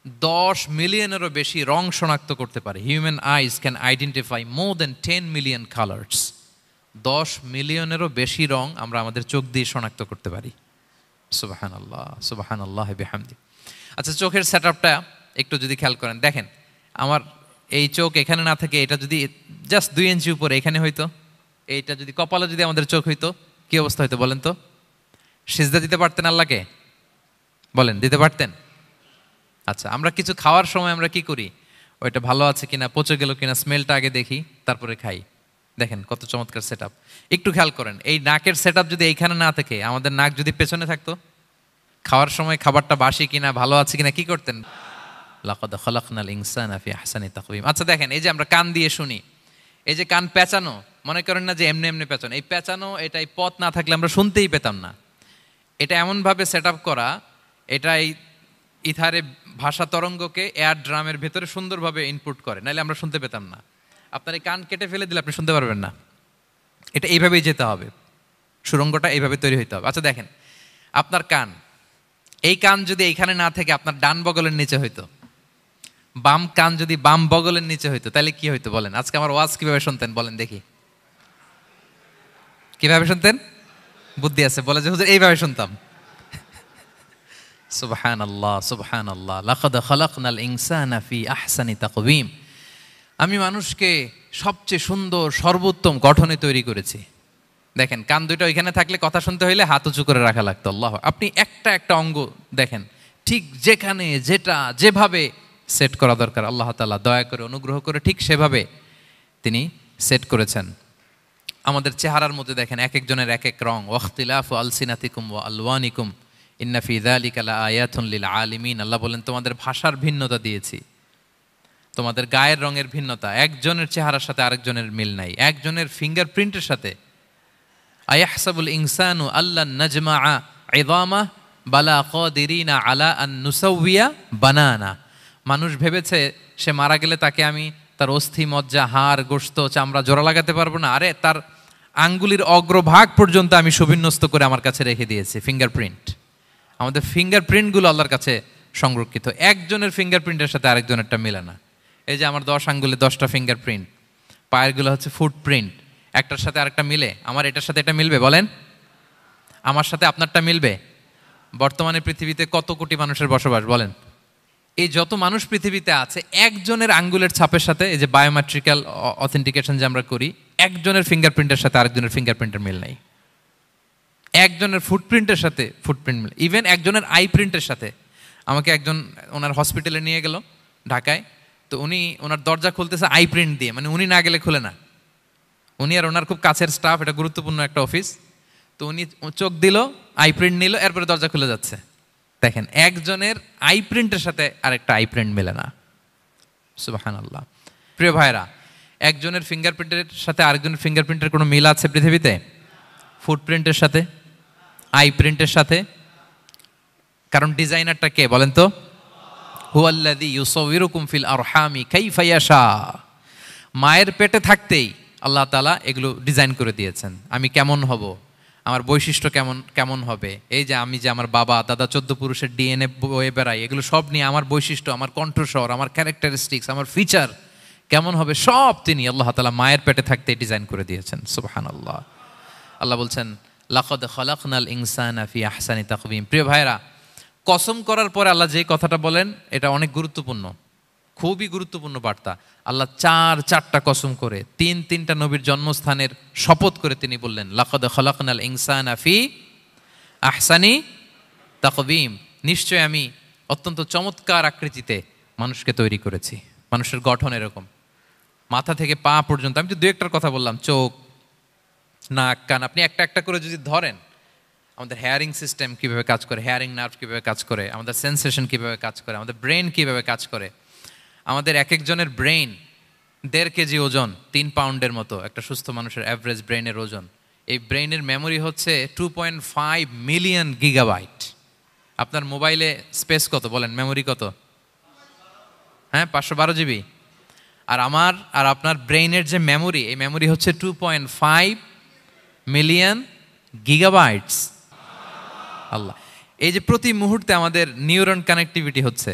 10 মিলিয়নেরও বেশি রং শনাক্ত করতে পারে। Human eyes can identify more than 10 million colours. 10 মিলিয়নেরও বেশি রং আমরা আমাদের চোখ দিয়ে শনাক্ত করতে পারি। সুবহানাল্লাহ, সুবহানাল্লাহ বিহামদি। আচ্ছা, চোখের সেট আপটা একটু যদি খেয়াল করেন, দেখেন আমার এই চোখ এখানে না থাকে, এটা যদি জাস্ট 2 ইঞ্চি উপরে এখানে হইতো, এইটা যদি কপালে যদি আমাদের চোখ হইতো, কি অবস্থা হইতো বলেন তো? সিজদা দিতে পারতেন আল্লাহকে? বলেন, দিতে পারতেন? আচ্ছা, আমরা কিছু খাওয়ার সময় আমরা কি করি? ওইটা ভালো আছে কিনা, পচে গেল কিনা, স্মেলটা আগে দেখি, তারপরে খাই। দেখেন কত চমৎকার সেট আপ। একটু খেয়াল করেন, এই নাকের সেট আপ যদি এইখানে না থাকে, আমাদের নাক যদি পেছনে থাকতো, খাওয়ার সময় খাবারটা বাসি কিনা, ভালো আছে কিনা কি করতেন? লাকাদ খালাকনাল ইনসানা ফি আহসানি তাকওয়িম। আচ্ছা দেখেন, এই যে আমরা কান দিয়ে শুনি, এই যে কান পেঁচানো, মনে করেন না যে এমনি এমনি পেঁচানো, এই পেঁচানো, এটাই পথ না থাকলে আমরা শুনতেই পেতাম না। এটা এমনভাবে সেট আপ করা, এটাই ইথারে ভাষা তরঙ্গকে এয়ার ড্রামের ভেতরে সুন্দরভাবে ইনপুট করে, নাহলে আমরা শুনতে পেতাম না। আপনার এই কান কেটে ফেলে দিলে আপনি শুনতে পারবেন না। এটা এইভাবেই যেতে হবে, সুরঙ্গটা এইভাবে তৈরি হইতে হবে। আচ্ছা দেখেন, আপনার কান, এই কান যদি এইখানে না থেকে আপনার ডান বগলের নিচে হইতো, বাম কান যদি বাম বগলের নিচে হইতো, তাহলে কি হইতো বলেন? আজকে আমার ওয়াজ কিভাবে শুনতেন বলেন দেখি? কিভাবে শুনতেন? বুদ্ধি আছে বলে যে হুজুর এইভাবে শুনতাম। সুবহানাল্লাহ, সুবহানাল্লাহ। লাকাদ খালাকনাল ইনসানা ফি আহসানি তাকওয়িম। আমি মানুষকে সবচেয়ে সুন্দর সর্বোত্তম গঠনে তৈরি করেছি। দেখেন, কান দুটো ওইখানে থাকলে কথা শুনতে হইলে হাত উঁচু করে রাখা লাগতো। আল্লাহ, আপনি একটা একটা অঙ্গ দেখেন, ঠিক যেখানে যেটা যেভাবে সেট করা দরকার, আল্লাহ তাআলা দয়া করে অনুগ্রহ করে ঠিক সেভাবে তিনি সেট করেছেন। আমাদের চেহারার মধ্যে দেখেন, এক একজনের এক এক রং। ওয়াখতিলাফু আলসিনাতিকুম ওয়া আলওয়ানিকুম ইন্না ফি যালিকা লাআয়াতুন লিল আলিমিন। আল্লাহ বলেন, তোমাদের ভাষার ভিন্নতা দিয়েছি, তোমাদের গায়ের রঙের ভিন্নতা, একজনের চেহারার সাথে আরেকজনের মিল নাই, একজনের ফিঙ্গারপ্রিন্টের সাথে। আয়াহসাবুল ইনসানু আল্লান নাজমাআ ইযামা বালা কাদিরিনা আলা আন নুসাউইয়া বানানা। মানুষ ভেবেছে সে মারা গেলে তাকে আমি তার অস্থি, মজ্জা, হাড়, গোশত, চামড়া জোড়া লাগাতে পারবো না। আরে তার আঙ্গুলির অগ্রভাগ পর্যন্ত আমি সুবিন্যস্ত করে আমার কাছে রেখে দিয়েছি, ফিঙ্গারপ্রিন্ট। আমাদের ফিঙ্গারপ্রিন্টগুলো আল্লাহর কাছে সংরক্ষিত। একজনের ফিঙ্গারপ্রিন্টের সাথে আরেকজনেরটা মিলে না। এই যে আমার 10 আঙ্গুলে 10টা ফিঙ্গারপ্রিন্ট, পায়েরগুলো হচ্ছে ফুটপ্রিন্ট, একটার সাথে আরেকটা মিলে। আমার এটার সাথে এটা মিলবে বলেন? আমার সাথে আপনারটা মিলবে? বর্তমানে পৃথিবীতে কত কোটি মানুষের বসবাস বলেন? এই যত মানুষ পৃথিবীতে আছে, একজনের আঙ্গুলের ছাপের সাথে, এই যে বায়োমেট্রিক্যাল অথেন্টিকেশন যে আমরা করি, একজনের ফিঙ্গারপ্রিন্টের সাথে আরেকজনের ফিঙ্গারপ্রিন্টের মিল নাই। একজনের ফুটপ্রিন্টের সাথে ফুটপ্রিন্ট মিলে, ইভেন একজনের আই প্রিন্টের সাথে। আমাকে একজন ওনার হসপিটালে নিয়ে গেল ঢাকায়, তো উনি ওনার দরজা খুলতেছে আই প্রিন্ট দিয়ে, মানে উনি না গেলে খুলে না। উনি আর ওনার খুব কাছের স্টাফ, এটা গুরুত্বপূর্ণ একটা অফিস, তো উনি চোখ দিল, আই প্রিন্ট নিল, এরপরে দরজা খুলে যাচ্ছে। দেখেন, একজনের আই প্রিন্টের সাথে আরেকটা আই প্রিন্ট মেলে না। সুবহানাল্লাহ। প্রিয় ভাইরা, একজনের ফিঙ্গারপ্রিন্টের সাথে আরেকজনের ফিঙ্গারপ্রিন্টের কোনো মিল আছে পৃথিবীতে? ফুটপ্রিন্টের সাথে, আই প্রিন্টের সাথে। কারণ ডিজাইনারটা কে বলেন তো? হুয়াল্লাযী ইউসাউবিরুকুম ফিল আরহামি কাইফা ইয়াশা। মায়ের পেটে থাকতেই আল্লাহ তাআলা এগুলো ডিজাইন করে দিয়েছেন। আমি কেমন হব, আমার বৈশিষ্ট্য কেমন কেমন হবে, এই যে আমি যে আমার বাবা দাদা 14 পুরুষের ডিএনএ বয়ে বেড়াই, এগুলো সব নিয়ে আমার বৈশিষ্ট্য, আমার কণ্ঠস্বর, আমার ক্যারেক্টারিস্টিক্স, আমার ফিচার কেমন হবে, সব তিনি আল্লাহ তাআলা মায়ের পেটে থাকতেই ডিজাইন করে দিয়েছেন। সুবহানাল্লাহ। আল্লাহ বলছেন, লাকাদ খালাকনাল ইনসানা ফি আহসানি তাকওয়িম। প্রিয় ভাইরা, কসম করার পরে আল্লাহ যে কথাটা বলেন, এটা অনেক গুরুত্বপূর্ণ, খুবই গুরুত্বপূর্ণ বার্তা। আল্লাহ চারটা কসম করে, তিনটা নবীর জন্মস্থানের শপথ করে তিনি বললেন, লাকাদ খালাকনাল ইনসানা ফি আহসানি তাকওয়িম। নিশ্চয় আমি অত্যন্ত চমৎকার আকৃতিতে মানুষকে তৈরি করেছি। মানুষের গঠন এরকম, মাথা থেকে পা পর্যন্ত। আমি তো দু একটার কথা বললাম, চোখ, নাক, কান, আপনি একটা একটা করে যদি ধরেন, আমাদের হেয়ারিং সিস্টেম কীভাবে কাজ করে, হেয়ারিং নার্ভ কীভাবে কাজ করে, আমাদের সেন্সেশন কীভাবে কাজ করে, আমাদের ব্রেন কীভাবে কাজ করে। আমাদের এক একজনের ব্রেন 1.5 কেজি ওজন, 3 পাউন্ডের মতো একটা সুস্থ মানুষের অ্যাভারেজ ব্রেনের ওজন। এই ব্রেনের মেমোরি হচ্ছে 2.5 মিলিয়ন গিগাবাইট। আপনার মোবাইলে স্পেস কত বলেন, মেমোরি কত? হ্যাঁ, 512 জিবি। আর আমার আর আপনার ব্রেইনের যে মেমোরি, এই মেমোরি হচ্ছে 2.5 মিলিয়ন গিগাবাইটস। আল্লাহ, এই যে প্রতি মুহূর্তে আমাদের নিউরন কানেক্টিভিটি হচ্ছে,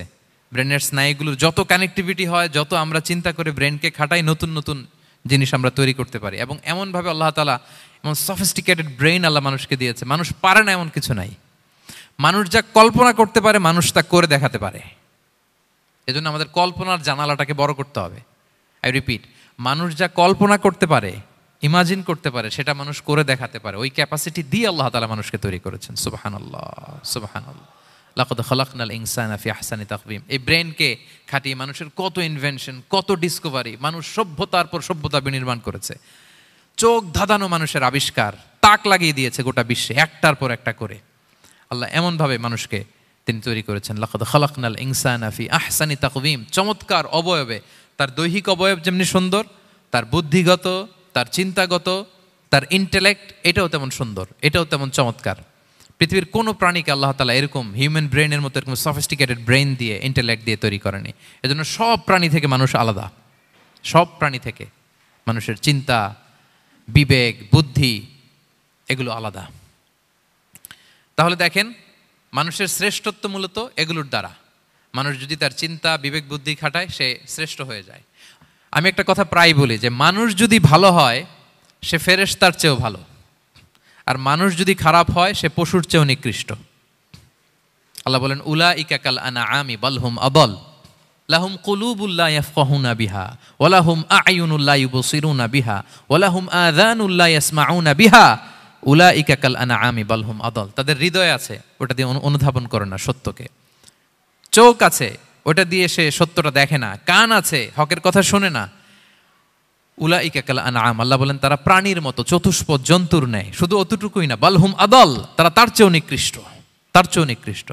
ব্রেনের স্নায়ুগুলোর যত কানেক্টিভিটি হয়, যত আমরা চিন্তা করে ব্রেনকে খাটাই, নতুন নতুন জিনিস আমরা তৈরি করতে পারি। এবং এমনভাবে আল্লাহ তাআলা এমন সফিস্টিকেটেড ব্রেইন আল্লাহ মানুষকে দিয়েছে, মানুষ পারে না এমন কিছু নাই। মানুষ যা কল্পনা করতে পারে মানুষ তা করে দেখাতে পারে। এজন্য আমাদের কল্পনার জানালাটাকে বড় করতে হবে। আই রিপিট, মানুষ যা কল্পনা করতে পারে, ইমাজিন করতে পারে, সেটা মানুষ করে দেখাতে পারে। ওই ক্যাপাসিটি দিয়ে আল্লাহ তাআলা মানুষকে তৈরি করেছেন। সুবহানাল্লাহ, সুবহানাল্লাহ। লাকাদ খালাকনাল ইনসানা ফি আহসানি তাকওয়িম। এই ব্রেনকে খাটিয়ে মানুষের কত ইনভেনশন, কত ডিসকভারি, মানুষ সভ্যতার পর সভ্যতা বিনির্মাণ করেছে। চোখ ধাঁধানো মানুষের আবিষ্কার তাক লাগিয়ে দিয়েছে গোটা বিশ্বে, একটার পর একটা করে। আল্লাহ এমনভাবে মানুষকে তিনি তৈরি করেছেন। লাকাদ খালাকনাল ইনসানা ফি আহসানি তাকওয়িম। চমৎকার অবয়বে, তার দৈহিক অবয়ব যেমনি সুন্দর, তার বুদ্ধিগত, তার চিন্তাগত, তার ইন্টেলেক্ট, এটাও তেমন সুন্দর, এটাও তেমন চমৎকার। পৃথিবীর কোনো প্রাণীকে আল্লাহ তাআলা এরকম হিউম্যান ব্রেনের মতো এরকম সফিস্টিকেটেড ব্রেন দিয়ে, ইন্টেলেক্ট দিয়ে তৈরি করেনি। এজন্য সব প্রাণী থেকে মানুষ আলাদা। সব প্রাণী থেকে মানুষের চিন্তা, বিবেক, বুদ্ধি এগুলো আলাদা। তাহলে দেখেন, মানুষের শ্রেষ্ঠত্ব মূলত এগুলোর দ্বারা। মানুষ যদি তার চিন্তা, বিবেক, বুদ্ধি খাটায়, সে শ্রেষ্ঠ হয়ে যায়। আমি একটা কথা প্রায় বলি যে মানুষ যদি ভালো হয় সে ফেরেশতার চেয়েও ভালো, আর মানুষ যদি খারাপ হয় সে পশুর চেয়েও নিকৃষ্ট। আল্লাহ বলেন, উলাইকা কাল আনআমি বাল হুম আদাল লাহুম কুলুবুল লা ইয়াফকাহুনা বিহা ওয়া লাহুম আ'য়ুনুল লা ইউবসিরুনা বিহা ওয়া লাহুম আযানুল লা ইয়াসমাউনা বিহা উলাইকা কাল আনআমি বাল হুম আদাল। তাদের হৃদয় আছে, ওটা দিয়ে অনুধাবন করে না সত্যকে। চোখ আছে, ওটা দিয়ে সে সত্যটা দেখে না। কান আছে, হকের কথা শোনে না। উলাইকা কাল আনআম, আল্লাহ বলেন তারা প্রাণীর মতো, চতুষ্পদ জন্তুর ন্যায়। শুধু অতটুকুই না, বাল হুম আদাল, তারা তার চেয়েও নিকৃষ্ট, তার চেয়েও নিকৃষ্ট।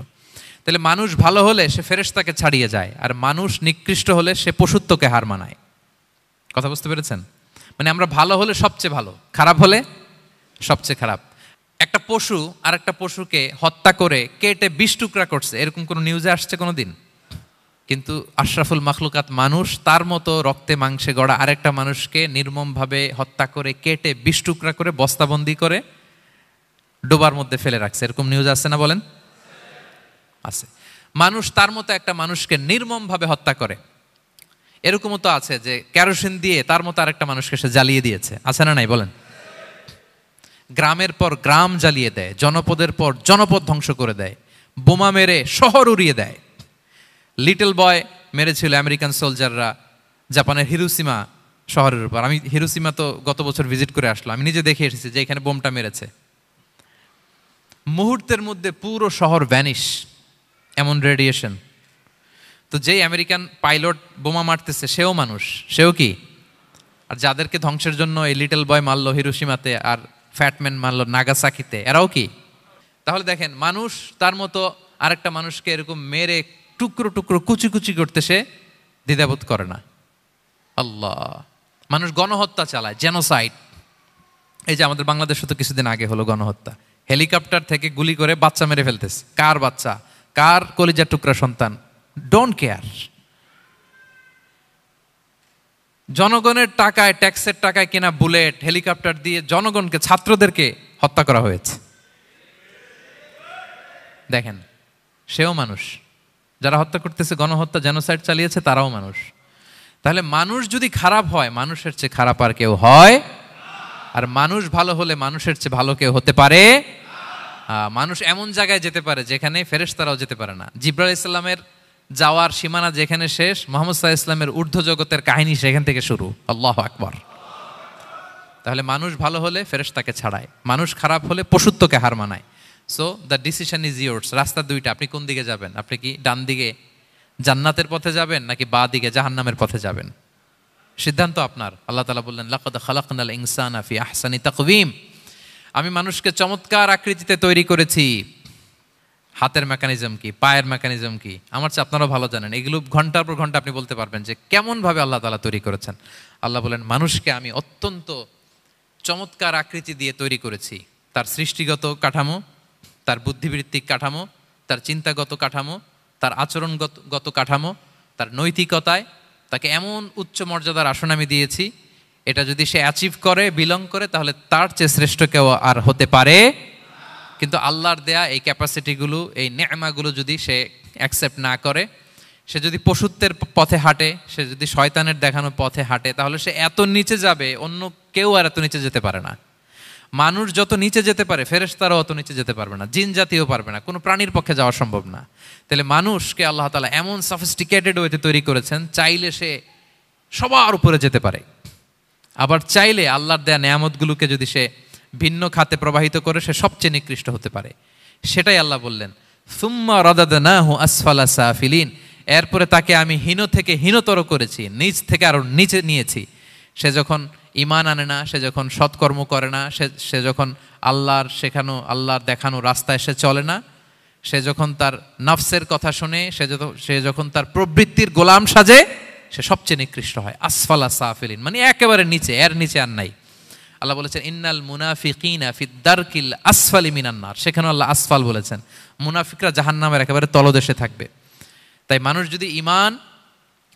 তাহলে মানুষ ভালো হলে সে ফেরেশতাকে ছাড়িয়ে যায়, আর মানুষ নিকৃষ্ট হলে সে পশুত্বকে হার মানায়। কথা বুঝতে পেরেছেন? মানে আমরা ভালো হলে সবচেয়ে ভালো, খারাপ হলে সবচেয়ে খারাপ। একটা পশু আর একটা পশুকে হত্যা করে কেটে 20 টুকরা করছে, এরকম কোনো নিউজে আসছে কোনোদিন? কিন্তু আশরাফুল মাখলুকাত মানুষ তার মতো রক্তে মাংসে গড়া আরেকটা মানুষকে নির্মমভাবে হত্যা করে কেটে 20 টুকরা করে বস্তাবন্দি করে ডোবার মধ্যে ফেলে রাখছে, এরকম নিউজ আছে না বলেন? আছে। মানুষ তার মতো একটা মানুষকে নির্মমভাবে হত্যা করে। এরকমও তো আছে যে কেরোসিন দিয়ে তার মতো আরেকটা মানুষকে সে জ্বালিয়ে দিয়েছে, আছে না নাই বলেন? গ্রামের পর গ্রাম জ্বালিয়ে দেয়, জনপদের পর জনপদ ধ্বংস করে দেয়, বোমা মেরে শহর উড়িয়ে দেয়। লিটল বয় মেরেছিল আমেরিকান সোলজাররা জাপানের হিরোশিমা শহরের উপর। আমি হিরোশিমা তো গত বছর ভিজিট করে আসলাম, আমি নিজে দেখে এসেছি যে এখানে বোমটা মেরেছে। মুহূর্তের মধ্যে পুরো শহর ভ্যানিশ, এমন রেডিয়েশন। তো যেই আমেরিকান পাইলট বোমা মারতেছে সেও মানুষ, সেও কি? আর যাদেরকে ধ্বংসের জন্য এই লিটল বয় মারলো হিরোশিমাতে আর ফ্যাটম্যান মারলো নাগাসাকিতে, এরাও কি? তাহলে দেখেন, মানুষ তার মতো আরেকটা মানুষকে এরকম মেরে টুকরো টুকরো কুচি কুচি করতে সে দ্বিধাবোধ করে না। আল্লাহ, মানুষ গণহত্যা চালায়, জেনোসাইড। এই যে আমাদের বাংলাদেশে তো কিছুদিন আগে হলো গণহত্যা, হেলিকপ্টার থেকে গুলি করে বাচ্চা মেরে ফেলতেছে। কার বাচ্চা, কার কলিজার টুকরা সন্তান, ডোন্ট কেয়ার। জনগণের টাকায়, ট্যাক্সের টাকায় কেনা বুলেট, হেলিকপ্টার দিয়ে জনগণকে, ছাত্রদেরকে হত্যা করা হয়েছে। দেখেন, সেও মানুষ। যারা হত্যা করতেছে, গণহত্যা, জেনোসাইড চালিয়েছে, তারাও মানুষ। তাহলে মানুষ যদি খারাপ হয়, মানুষের চেয়ে খারাপ আর কেউ হয়? আর মানুষ ভালো হলে মানুষের চেয়ে ভালো কেউ হতে পারে? মানুষ এমন জায়গায় যেতে পারে যেখানে ফেরেশতারাও যেতে পারে না। জিবরাইল ইসলামের যাওয়ার সীমানা যেখানে শেষ, মুহাম্মদ সাল্লাল্লাহু আলাইহি ওয়াসাল্লামের ঊর্ধ্ব জগতের কাহিনী সেখান থেকে শুরু। আল্লাহু আকবার। তাহলে মানুষ ভালো হলে ফেরেশতাকে ছাড়ায়, মানুষ খারাপ হলে পশুত্বকে হার মানায়। So the decision is yours. রাস্তা দুইটা, আপনি কোন দিকে যাবেন? আপনি কি ডান দিকে জান্নাতের পথে যাবেন নাকি বাঁ দিকে জাহান্নামের পথে যাবেন? সিদ্ধান্ত আপনার। আল্লাহ তাআলা বললেন, লাকাদ খালাকনাল ইনসানা ফি আহসানি তাকওয়িম। আমি মানুষকে চমৎকার আকৃতিতে তৈরি করেছি। হাতের মেকানিজম কি, পায়ের মেকানিজম কি, আমার চেয়ে আপনারাও ভালো জানেন। এগুলো ঘন্টার পর ঘন্টা আপনি বলতে পারবেন যে কেমনভাবে আল্লাহ তাআলা তৈরি করেছেন। আল্লাহ বলেন, মানুষকে আমি অত্যন্ত চমৎকার আকৃতি দিয়ে তৈরি করেছি। তার সৃষ্টিগত কাঠামো, তার বুদ্ধিবৃত্তিক কাঠামো, তার চিন্তাগত কাঠামো, তার আচরণগত কাঠামো, তার নৈতিকতায় তাকে এমন উচ্চ মর্যাদার আসন আমি দিয়েছি, এটা যদি সে অ্যাচিভ করে, বিলং করে, তাহলে তার চেয়ে শ্রেষ্ঠ কেউ আর হতে পারে। কিন্তু আল্লাহর দেয়া এই ক্যাপাসিটিগুলো, এই নেয়ামাগুলো যদি সে অ্যাকসেপ্ট না করে, সে যদি পশুত্বের পথে হাঁটে, সে যদি শয়তানের দেখানো পথে হাঁটে, তাহলে সে এত নিচে যাবে, অন্য কেউ আর এত নিচে যেতে পারে না। মানুষ যত নিচে যেতে পারে, ফেরেশতারাও অত নিচে যেতে পারবে না, জিন জাতীয় পারবে না, কোনো প্রাণীর পক্ষে যাওয়া সম্ভব না। তাহলে মানুষকে আল্লাহ তাআলা এমন সফিস্টিকেটেড ওয়েতে তৈরি করেছেন, চাইলে সে সবার উপরে যেতে পারে। আবার চাইলে আল্লাহর দেয়া নেয়ামতগুলোকে যদি সে ভিন্ন খাতে প্রবাহিত করে, সে সবচেয়ে নিকৃষ্ট হতে পারে। সেটাই আল্লাহ বললেন, সুম্মা রাদাদনাহু আসফালা সাফিলিন, এরপরে তাকে আমি হীন থেকে হীনতর করেছি, নিচ থেকে আরো নিচে নিয়েছি। সে যখন ঈমান আনে না, সে যখন সৎকর্ম করে না, সে যখন আল্লাহর শেখানো, আল্লাহর দেখানো রাস্তায় সে চলে না, সে যখন তার নফসের কথা শোনে, সে যখন তার প্রবৃত্তির গোলাম সাজে, সে সবচেয়ে নিকৃষ্ট হয়। আসফালা সাফিলিন মানে একেবারে নিচে, এর নিচে আর নাই। আল্লাহ বলেছেন, ইন্নাল মুনাফিকিনা ফিদ দারকিল আসফালি মিনান নার, সেখানে আল্লাহ আসফাল বলেছেন। মুনাফিকরা জাহান্নামের একেবারে তলদেশে থাকবে। তাই মানুষ যদি ঈমান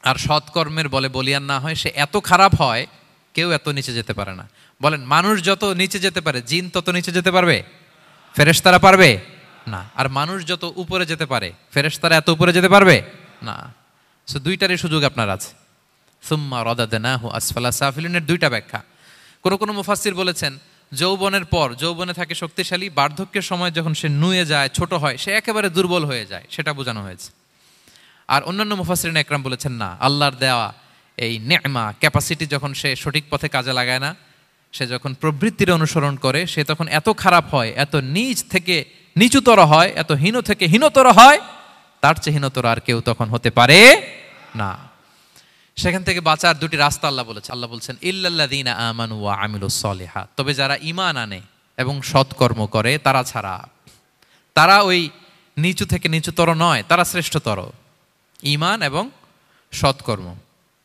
আর সৎকর্মের বলে বলিয়ান না হয়, সে এত খারাপ হয়, কেউ এত নিচে যেতে পারে না। বলেন, মানুষ যত নিচে যেতে পারে, জিন তত নিচে যেতে পারবে? ফেরেশতারা পারবে না। আর মানুষ যত উপরে যেতে পারে, ফেরেশতারা এত উপরে যেতে পারবে না। সো দুইটারই সুযোগ আপনার আছে। সুম্মা রাদাদনাহু আসফালা সাফিলিনের দুইটা ব্যাখ্যা। কোনো মুফাসসির বলেছেন, যৌবনের পর, যৌবনে থাকে শক্তিশালী, বার্ধক্যের সময় যখন সে নুয়ে যায়, ছোট হয়, সে একেবারে দুর্বল হয়ে যায়, সেটা বোঝানো হয়েছে। আর অন্যান্য মুফাসসিরিন একরাম বলেছেন, না, আল্লাহর দেওয়া এই নেয়মা, ক্যাপাসিটি যখন সে সঠিক পথে কাজে লাগায় না, সে যখন প্রবৃত্তির অনুসরণ করে, সে তখন এত খারাপ হয়, এত নিচ থেকে নিচুতর হয়, এত হীন থেকে হীনতর হয়, তার চেয়ে হীনতর আর কেউ তখন হতে পারে না। সেখান থেকে বাঁচার দুটি রাস্তা আল্লাহ বলেছেন। আল্লাহ বলছেন, ইল্লাল্লাযীনা আমানু ওয়া আমিলুস সলিহাত, তবে যারা ঈমান আনে এবং সৎকর্ম করে তারা ছাড়া। তারা ওই নিচু থেকে নিচুতর নয়, তারা শ্রেষ্ঠতর। ঈমান এবং সৎকর্ম,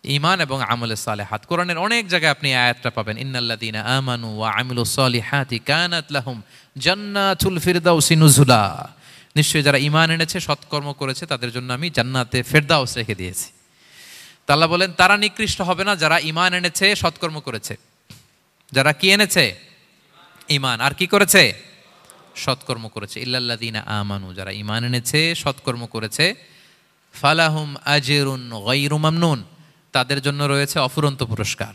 ঈমান এবং আমলে সালেহাত। কোরআনের অনেক জায়গায় আপনি আয়াতটা পাবেন, ইন্নাল্লাযীনা আমানু ওয়া আমিলুস সলিহাতি কানাত লাহুম জান্নাতুল ফিরদাউসি নুজুলা, নিশ্চয়ই যারা ঈমান এনেছে, সৎকর্ম করেছে, তাদের জন্য আমি জান্নাতে ফেরদাউস রেখে দিয়েছি। আল্লাহ বলেন, তারা নিকৃষ্ট হবে না যারা ঈমান এনেছে, সৎকর্ম করেছে। যারা কি এনেছে? ঈমান। আর কি করেছে? সৎকর্ম করেছে। ইল্লাল্লাযীনা আমানু, যারা ঈমান এনেছে, সৎকর্ম করেছে, ফালাহুম আজরুন গায়রু মামনুন, তাদের জন্য রয়েছে অফুরন্ত পুরস্কার,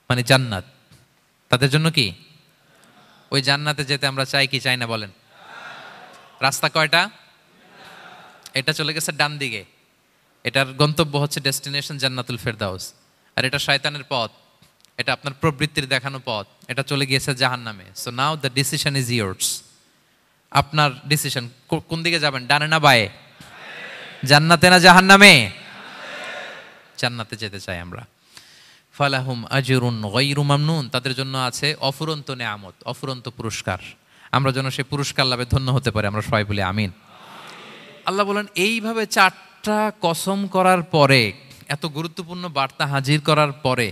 মানে জান্নাত। তাদের জন্য কি? ওই জান্নাতে যেতে আমরা চাই কি চাই না বলেন? রাস্তা কয়টা? এটা চলে গেছে ডান দিকে, এটার গন্তব্য হচ্ছে ডেস্টিনেশন জান্নাতুল ফেরদাউস। আর এটা শয়তানের পথ, এটা আপনার প্রবৃত্তির দেখানো পথ, এটা চলে গিয়েছে জাহান্নামে। So now the decision is years. আপনার ডিসিশন, কোন দিকে যাবেন, ডানে না বায়ে? জান্নাতে না জাহান্নামে? জান্নাতে যেতে চাই আমরা। ফালাহুম আজরুন গায়রু মামনুন, তাদের জন্য আছে অফুরন্ত নেয়ামত, অফুরন্ত পুরস্কার। আমরা যেন সেই পুরস্কার লাভে ধন্য হতে পারি, আমরা সবাই বলি আমিন। আল্লাহ বলেন, এইভাবে চারটা কসম করার পরে, এত গুরুত্বপূর্ণ বার্তা হাজির করার পরে,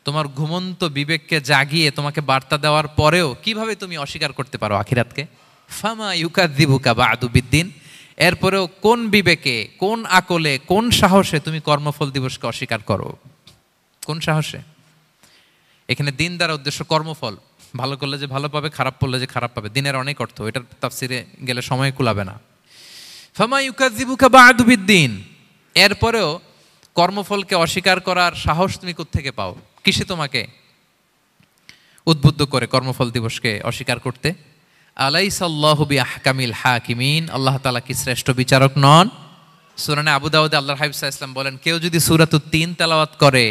তোমার ঘুমন্ত বিবেককে জাগিয়ে তোমাকে বার্তা দেওয়ার পরেও কিভাবে তুমি অস্বীকার করতে পারো আখিরাতকে? ফামা ইউকাযযিবুকা বা'দু বিদ্দিন, এরপরেও কোন বিবেকে, কোন আকলে, কোন সাহসে তুমি কর্মফল দিবসকে অস্বীকার করো? কোন সাহসে? এখানে দিন দ্বারা উদ্দেশ্য কর্মফল। ভালো করলে যে ভালো পাবে, খারাপ করলে যে খারাপ পাবে, দিনের অনেক অর্থ, এটার তাফসিরে গেলে সময় কুলাবে না। ফামা ইউকাযযিবুকা বা'দু বিদ্দিন, এরপরেও কর্মফলকে অস্বীকার করার সাহস তুমি কোত্থেকে পাও? কিসে তোমাকে উদ্বুদ্ধ করে কর্মফল দিবসকে অস্বীকার করতে? আলাইসাল্লাহু বিআহকামিল হাকিমিন, আল্লাহ তাআলা কি শ্রেষ্ঠ বিচারক নন? সূরা আবু দাউদে আল্লাহর হাবিব সাল্লাল্লাহু আলাইহি ওয়াসাল্লাম বলেন, কেউ যদি সূরাতুত তিন তেলাওয়াত করে,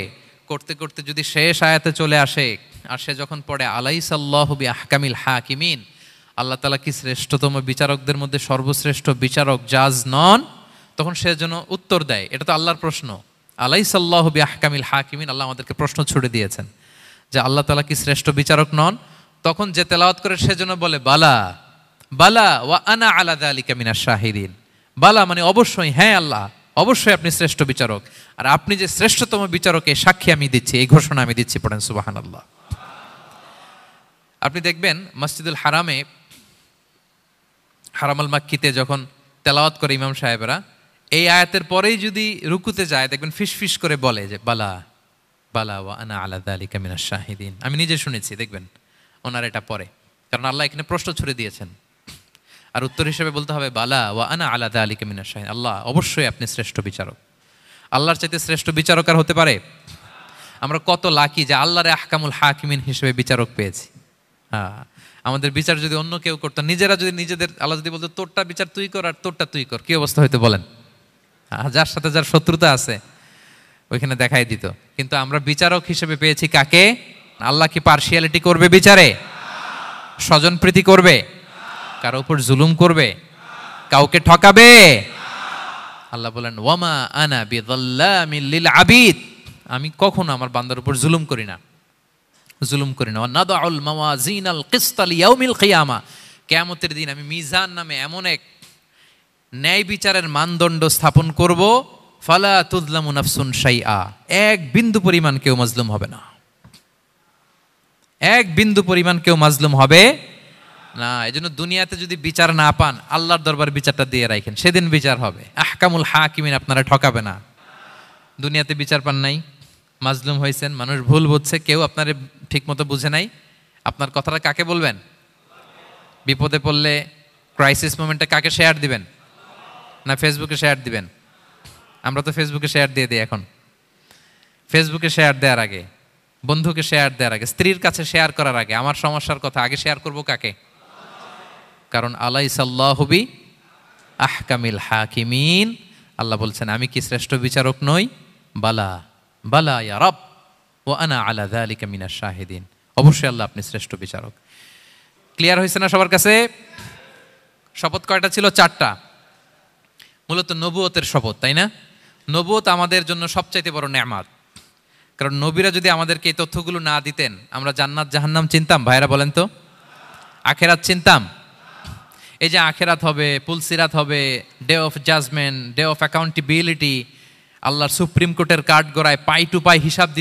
করতে করতে যদি শেষ আয়াতে চলে আসে, আর সে যখন পড়ে আলাইসাল্লাহু বিআহকামিল হাকিমিন, আল্লাহ তাআলা কি শ্রেষ্ঠতম বিচারকদের মধ্যে সর্বশ্রেষ্ঠ বিচারক, জাজ নন? তখন সে যেন উত্তর দেয়, এটা তো আল্লাহর প্রশ্ন। আলাইসাল্লাহু বিআহকামিল হাকিমিন, আল্লাহ আমাদেরকে প্রশ্ন ছুড়ে দিয়েছেন যে আল্লাহ তাআলা কি শ্রেষ্ঠ বিচারক নন? তখন যে তেলাওয়াত করে সেজন্য বলে বালা বালা ওয়া আনা আলা যালিকা মিনাশ শাহিদিন। বালা মানে অবশ্যই, হ্যাঁ আল্লাহ অবশ্যই আপনি শ্রেষ্ঠ বিচারক, আর আপনি যে শ্রেষ্ঠতম বিচারক এই সাক্ষী আমি দিচ্ছি, এই ঘোষণা আমি দিচ্ছি। পড়েন সুবহানাল্লাহ। আপনি দেখবেন মসজিদুল হারামে, হারামাল মাক্কিতে যখন তেলাওয়াত করে ইমাম সাহেবরা, এই আয়াতের পরেই যদি রুকুতে যায় দেখবেন ফিসফিস করে বলে যে বালা বালা ওয়া আনা আলা যালিকা মিনাশ শাহিদিন। আমি নিজে শুনেছি, দেখবেন ওনার এটা পরে, কারণ আল্লাহ এখানে প্রশ্ন ছুড়ে দিয়েছেন, আর উত্তর হিসেবে বলতে হবে বালা ওয়া আনা আলা যালিকা মিনাশ শাহিদিন। আল্লাহ অবশ্যই আপনি শ্রেষ্ঠ বিচারক। আল্লাহর চাইতে শ্রেষ্ঠ বিচারক আর হতে পারে? আমরা কত লাকি যে আল্লাহর আহকামুল হাকিমিন হিসেবে বিচারক পেয়েছি। হ্যাঁ, আমাদের বিচার যদি অন্য কেউ করতো, নিজেরা যদি নিজেদের, আল্লাহ যদি বলতো তোরটা বিচার তুই কর আর তোরটা তুই কর, কি অবস্থা হইতো বলেন? যার সাথে যার শত্রুতা আছে ওইখানে দেখাই দিত। কিন্তু আমরা বিচারক হিসেবে পেয়েছি কাকে? আল্লাহ কি পার্সিয়ালিটি করবে বিচারে? স্বজনপ্রীতি করবে? কারো উপর জুলুম করবে? কাউকে ঠকাবে? আল্লাহ বলেন ওয়ামা আনা বিযাল্লামিল লিল আবিদ, আমি কখনো আমার বান্দার উপর জুলুম করি না, জুলুম করি না। নাদাউল মাওয়াজিনাল কিসতা লিয়াউমিল কিয়ামা, কিয়ামতের দিন আমি মিজান নামে এমন এক ন্যায় বিচারের মানদণ্ড স্থাপন করব, ফালা তুযলামু নাফসুন শাইআ, এক বিন্দু পরিমাণ কেউ মাজলুম হবে না, এক বিন্দু পরিমাণ কেউ মাজলুম হবে না। এজন্য দুনিয়াতে যদি বিচার না পান, আল্লাহর দরবার বিচারটা দিয়ে রাখেন, সেদিন বিচার হবে। আহকামুল হাকিমিন আপনারা ঠকাবে না। দুনিয়াতে বিচার পান নাই, মাজলুম হয়েছেন, মানুষ ভুল বুঝছে, কেউ আপনার ঠিক মতো বুঝে নাই, আপনার কথাটা কাকে বলবেন? বিপদে পড়লে ক্রাইসিস মোমেন্টে কাকে শেয়ার দিবেন? না ফেসবুকে শেয়ার দিবেন? আমরা তো ফেসবুকে শেয়ার দিয়ে দিই এখন। ফেসবুকে শেয়ার দেওয়ার আগে, বন্ধুকে শেয়ার দেওয়ার আগে, স্ত্রীর কাছে শেয়ার করার আগে আমার সমস্যার কথা আগে শেয়ার করব কাকে? কারণ আলাইসাল্লাহু বি আহকামিল হাকিমিন, আল্লাহ বলছেন আমি কি শ্রেষ্ঠ বিচারক নই? বালা বালা ইয়া রব ওয়া আনা আলা যালিকা মিনাশ শাহিদিন, অবশ্যই আল্লাহ আপনি শ্রেষ্ঠ বিচারক। ক্লিয়ার হয়েছে না সবার কাছে? শপথ কয়টা ছিল? 4টা। মূলত নবুয়তের শপথ, তাই না? নবুয়ত আমাদের জন্য সবচাইতে বড় নেয়ামত, কারণ নবীরা যদি আমাদেরকে এই তথ্যগুলো না দিতেন আমরা জান্নাত জাহান্নাম চিনতাম? ভাইরা বলেন তো, আখেরাত চিনতাম? এই যে আখেরাত হবে, পুলসিরাত হবে, day of judgement, day of accountability, আল্লাহর সুপ্রিম কোর্টের কাঠ গড়ায় পাই টু পাই হিসাব